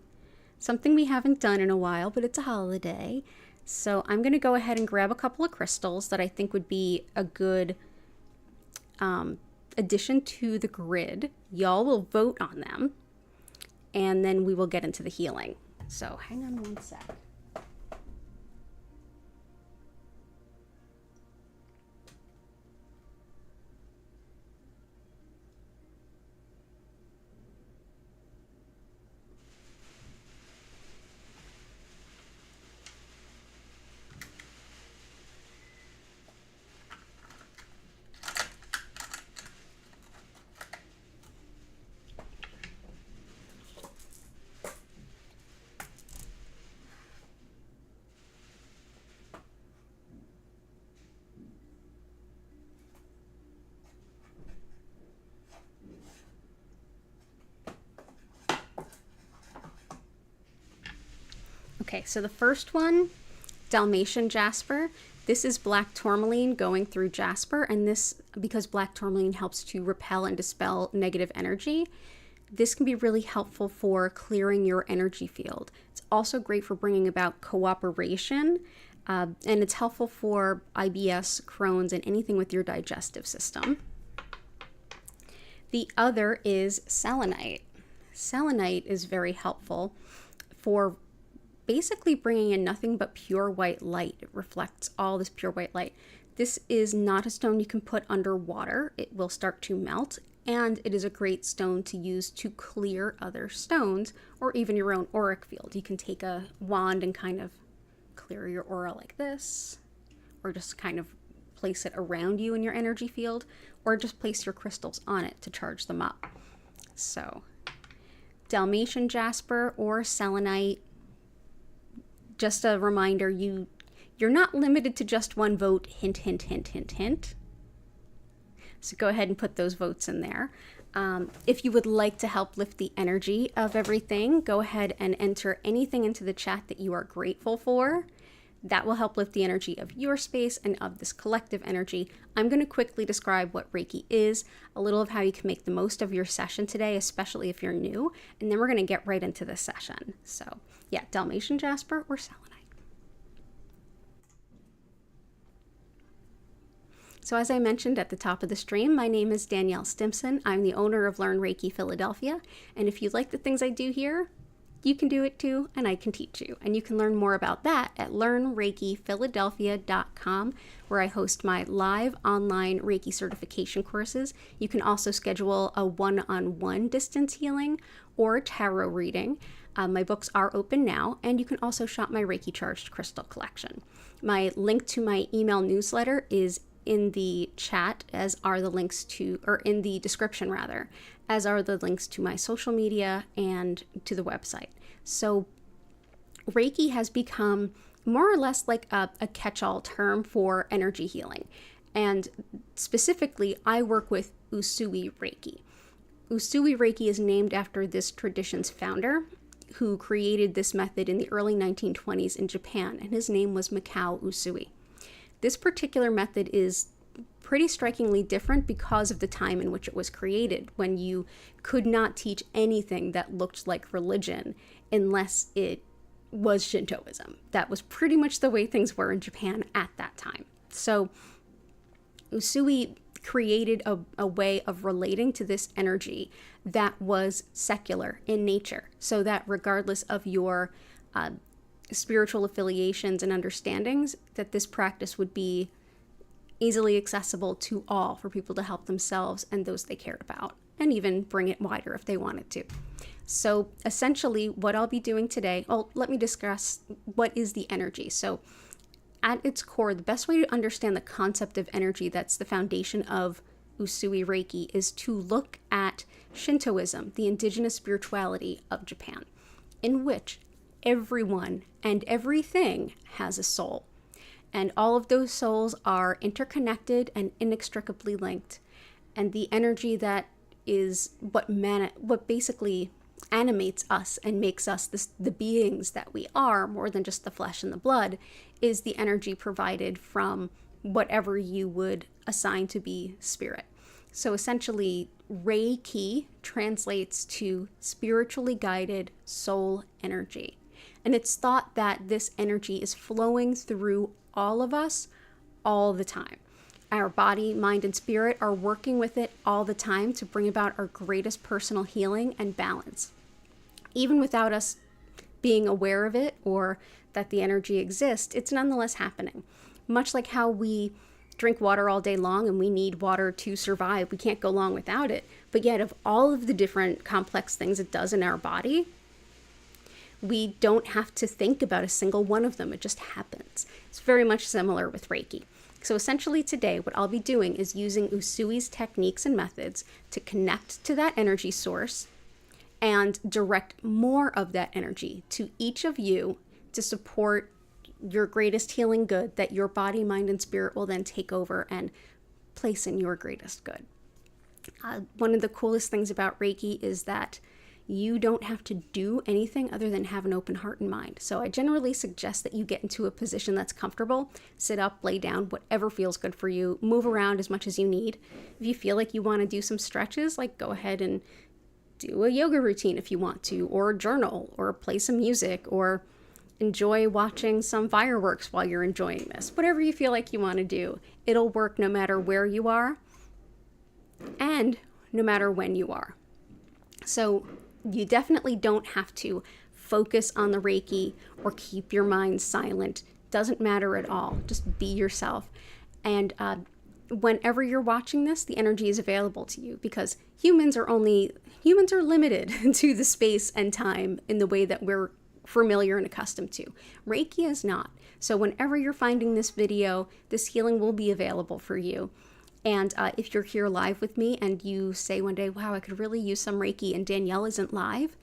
something we haven't done in a while, but it's a holiday. So I'm going to go ahead and grab a couple of crystals that I think would be a good addition to the grid. Y'all will vote on them, and then we will get into the healing. So hang on one sec. Okay, so the first one, Dalmatian jasper. This is black tourmaline going through jasper, and this, because black tourmaline helps to repel and dispel negative energy, this can be really helpful for clearing your energy field. It's also great for bringing about cooperation, and it's helpful for IBS, Crohn's, and anything with your digestive system. The other is selenite. Selenite is very helpful for basically bringing in nothing but pure white light. It reflects all this pure white light. This is not a stone you can put underwater. It will start to melt, and it is a great stone to use to clear other stones or even your own auric field. You can take a wand and kind of clear your aura like this, or just kind of place it around you in your energy field, or just place your crystals on it to charge them up. So Dalmatian jasper or selenite. Just a reminder, you're not limited to just one vote. Hint, hint, hint, hint, hint. So go ahead and put those votes in there. If you would like to help lift the energy of everything, go ahead and enter anything into the chat that you are grateful for. That will help lift the energy of your space and of this collective energy. I'm going to quickly describe what Reiki is, a little of how you can make the most of your session today, especially if you're new, and then we're going to get right into the session. So yeah, Dalmatian jasper or selenite. So as I mentioned at the top of the stream, my name is Danielle Stimpson. I'm the owner of Learn Reiki Philadelphia, and if you like the things I do here, you can do it too, and I can teach you. And you can learn more about that at learnreikiphiladelphia.com, where I host my live online Reiki certification courses. You can also schedule a one-on-one distance healing or tarot reading. My books are open now, and you can also shop my Reiki Charged Crystal collection. My link to my email newsletter is in the chat, as are the links to, or in the description rather, as are the links to my social media and to the website. So Reiki has become more or less like a catch-all term for energy healing. And specifically, I work with Usui Reiki. Usui Reiki is named after this tradition's founder, who created this method in the early 1920s in Japan, and his name was Mikao Usui. This particular method is pretty strikingly different because of the time in which it was created, when you could not teach anything that looked like religion unless it was Shintoism. That was pretty much the way things were in Japan at that time. So Usui created a way of relating to this energy that was secular in nature, so that regardless of your spiritual affiliations and understandings, that this practice would be easily accessible to all, for people to help themselves and those they cared about, and even bring it wider if they wanted to. So essentially what I'll be doing today, let me discuss what is the energy. So at its core, the best way to understand the concept of energy, that's the foundation of Usui Reiki, is to look at Shintoism, the indigenous spirituality of Japan, in which everyone and everything has a soul. And all of those souls are interconnected and inextricably linked. And the energy that is what basically animates us and makes us the beings that we are, more than just the flesh and the blood, is the energy provided from whatever you would assign to be spirit. So essentially, Reiki translates to spiritually guided soul energy. And it's thought that this energy is flowing through all of us all the time. Our body, mind, and spirit are working with it all the time to bring about our greatest personal healing and balance. Even without us being aware of it or that the energy exists, it's nonetheless happening. Much like how we drink water all day long and we need water to survive. We can't go long without it. But yet, of all of the different complex things it does in our body, we don't have to think about a single one of them. It just happens. It's very much similar with Reiki. So essentially today, what I'll be doing is using Usui's techniques and methods to connect to that energy source and direct more of that energy to each of you to support your greatest healing good that your body, mind, and spirit will then take over and place in your greatest good. One of the coolest things about Reiki is that you don't have to do anything other than have an open heart and mind. So I generally suggest that you get into a position that's comfortable. Sit up, lay down, whatever feels good for you. Move around as much as you need. If you feel like you want to do some stretches, like go ahead and do a yoga routine if you want to, or journal, or play some music, or enjoy watching some fireworks while you're enjoying this. Whatever you feel like you want to do. It'll work no matter where you are and no matter when you are. So you definitely don't have to focus on the Reiki or keep your mind silent. Doesn't matter at all. Just be yourself. And whenever you're watching this, the energy is available to you, because humans are limited to the space and time in the way that we're familiar and accustomed to. Reiki is not. So whenever you're finding this video, this healing will be available for you. And if you're here live with me and you say one day, wow, I could really use some Reiki, and Danielle isn't live,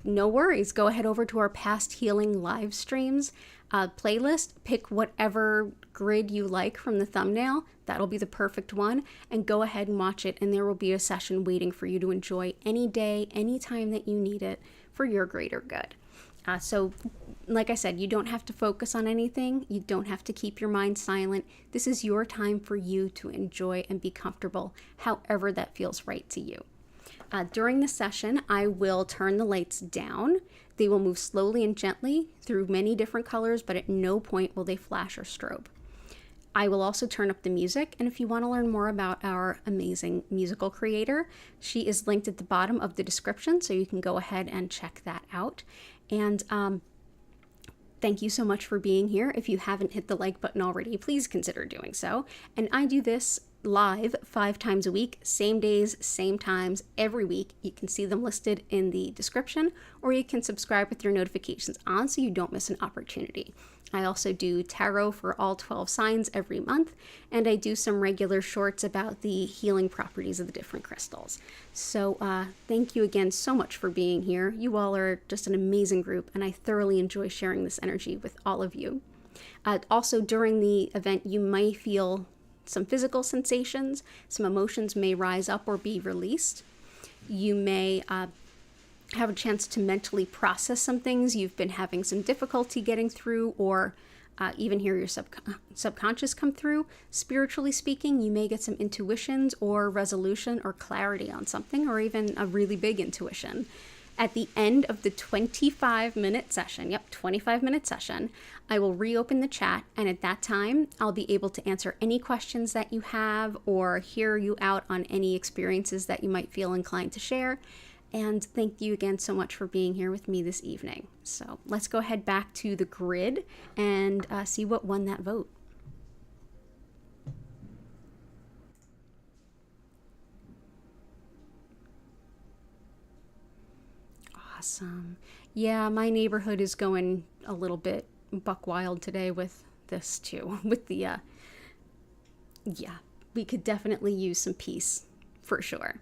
no worries. Go ahead over to our past healing live streams playlist. Pick whatever grid you like from the thumbnail. That'll be the perfect one. And go ahead and watch it. And there will be a session waiting for you to enjoy any day, any time that you need it for your greater good. So like I said, you don't have to focus on anything. You don't have to keep your mind silent. This is your time for you to enjoy and be comfortable, however that feels right to you. During the session, I will turn the lights down. They will move slowly and gently through many different colors, but at no point will they flash or strobe. I will also turn up the music, and if you want to learn more about our amazing musical creator, she is linked at the bottom of the description, so you can go ahead and check that out. And thank you so much for being here. If you haven't hit the like button already, please consider doing so. And I do this live 5 times a week, same days, same times, every week. You can see them listed in the description, or you can subscribe with your notifications on so you don't miss an opportunity. I also do tarot for all 12 signs every month, and I do some regular shorts about the healing properties of the different crystals. So thank you again so much for being here. You all are just an amazing group, and I thoroughly enjoy sharing this energy with all of you. Also, during the event, you may feel some physical sensations, some emotions may rise up or be released. You may have a chance to mentally process some things you've been having some difficulty getting through, or even hear your subconscious come through. Spiritually speaking, you may get some intuitions or resolution or clarity on something, or even a really big intuition. At the end of the 25-minute session, 25-minute session, I will reopen the chat, and at that time, I'll be able to answer any questions that you have or hear you out on any experiences that you might feel inclined to share. And thank you again so much for being here with me this evening. So let's go ahead back to the grid and see what won that vote. Awesome. Yeah, my neighborhood is going a little bit buck wild today with this too. With the, we could definitely use some peace for sure.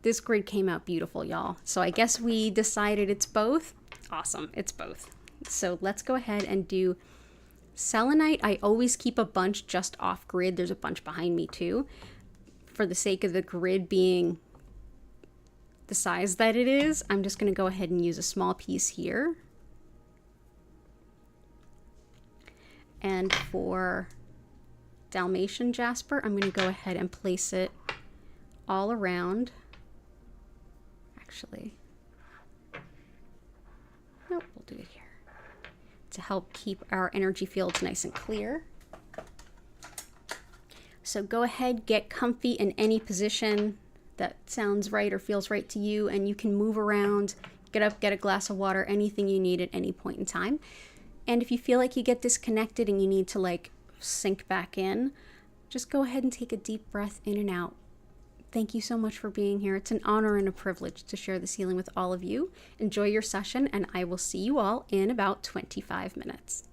This grid came out beautiful, y'all. So I guess we decided it's both. Awesome, it's both. So let's go ahead and do selenite. I always keep a bunch just off grid. There's a bunch behind me too, for the sake of the grid being the size that it is, I'm just going to go ahead and use a small piece here. And for Dalmatian jasper, I'm going to go ahead and place it all around. Actually, nope, we'll do it here to help keep our energy fields nice and clear. So go ahead, get comfy in any position that sounds right or feels right to you, and you can move around, get up, get a glass of water, anything you need at any point in time. And if you feel like you get disconnected and you need to like sink back in, just go ahead and take a deep breath in and out. Thank you so much for being here. It's an honor and a privilege to share this healing with all of you. Enjoy your session, and I will see you all in about 25 minutes.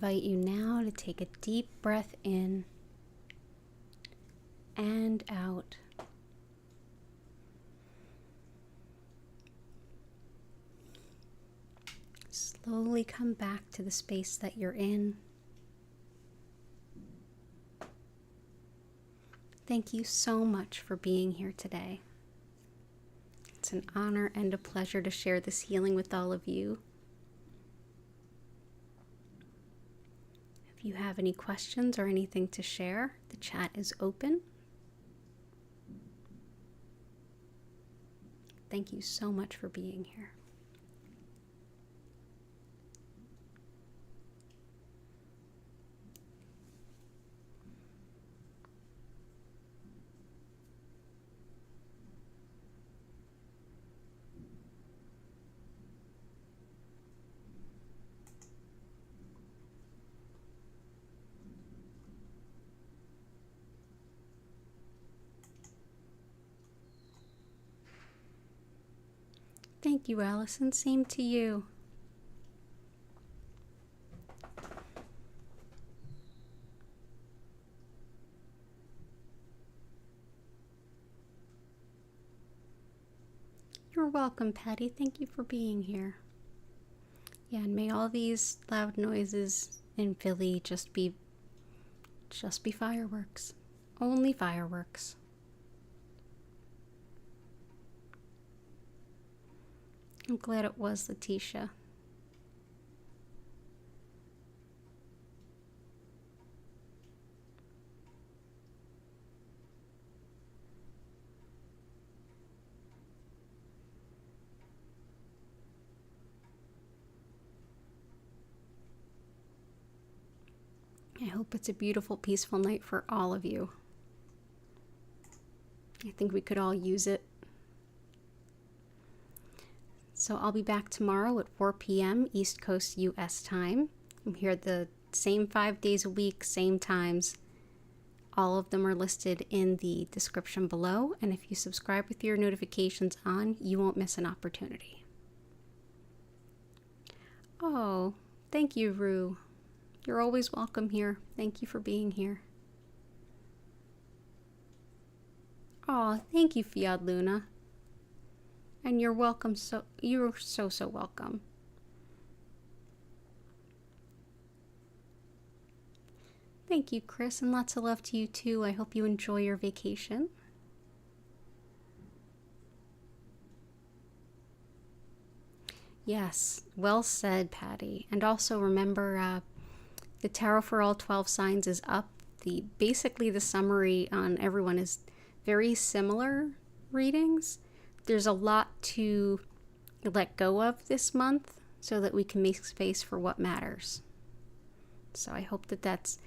invite you now to take a deep breath in and out. Slowly come back to the space that you're in. Thank you so much for being here today. It's an honor and a pleasure to share this healing with all of you. If you have any questions or anything to share, the chat is open. Thank you so much for being here. Thank you, Allison. Same to you. You're welcome, Patty. Thank you for being here. Yeah, and may all these loud noises in Philly just be fireworks. Only fireworks. I'm glad it was, Letitia. I hope it's a beautiful, peaceful night for all of you. I think we could all use it. So I'll be back tomorrow at 4 p.m. East Coast US time. I'm here the same 5 days a week, same times. All of them are listed in the description below, and if you subscribe with your notifications on, you won't miss an opportunity. Oh, thank you, Rue. You're always welcome here. Thank you for being here. Oh, thank you, Fiat Luna. And you're welcome, you're so welcome. Thank you, Chris, and lots of love to you too. I hope you enjoy your vacation. Yes, well said, Patty. And also remember, the Tarot for All 12 Signs is up. Basically the summary on everyone is very similar readings. There's a lot to let go of this month so that we can make space for what matters. So I hope that that's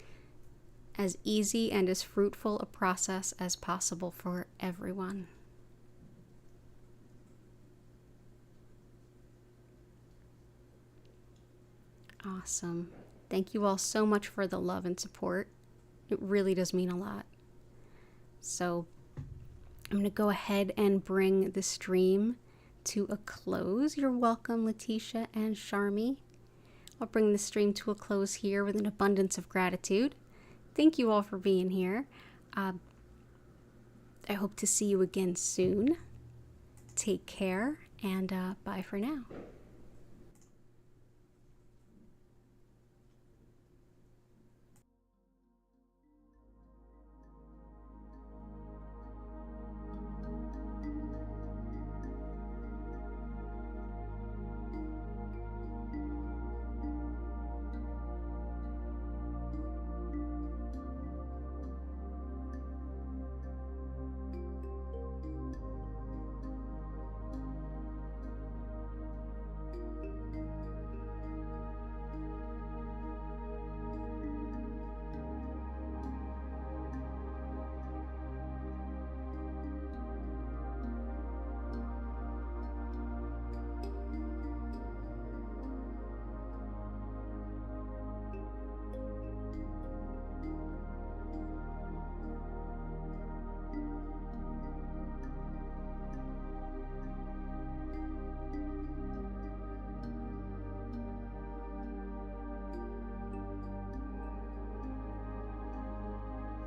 as easy and as fruitful a process as possible for everyone. Awesome. Thank you all so much for the love and support. It really does mean a lot. So I'm going to go ahead and bring the stream to a close. You're welcome, Letitia and Sharmi. I'll bring the stream to a close here with an abundance of gratitude. Thank you all for being here. I hope to see you again soon. Take care, and bye for now.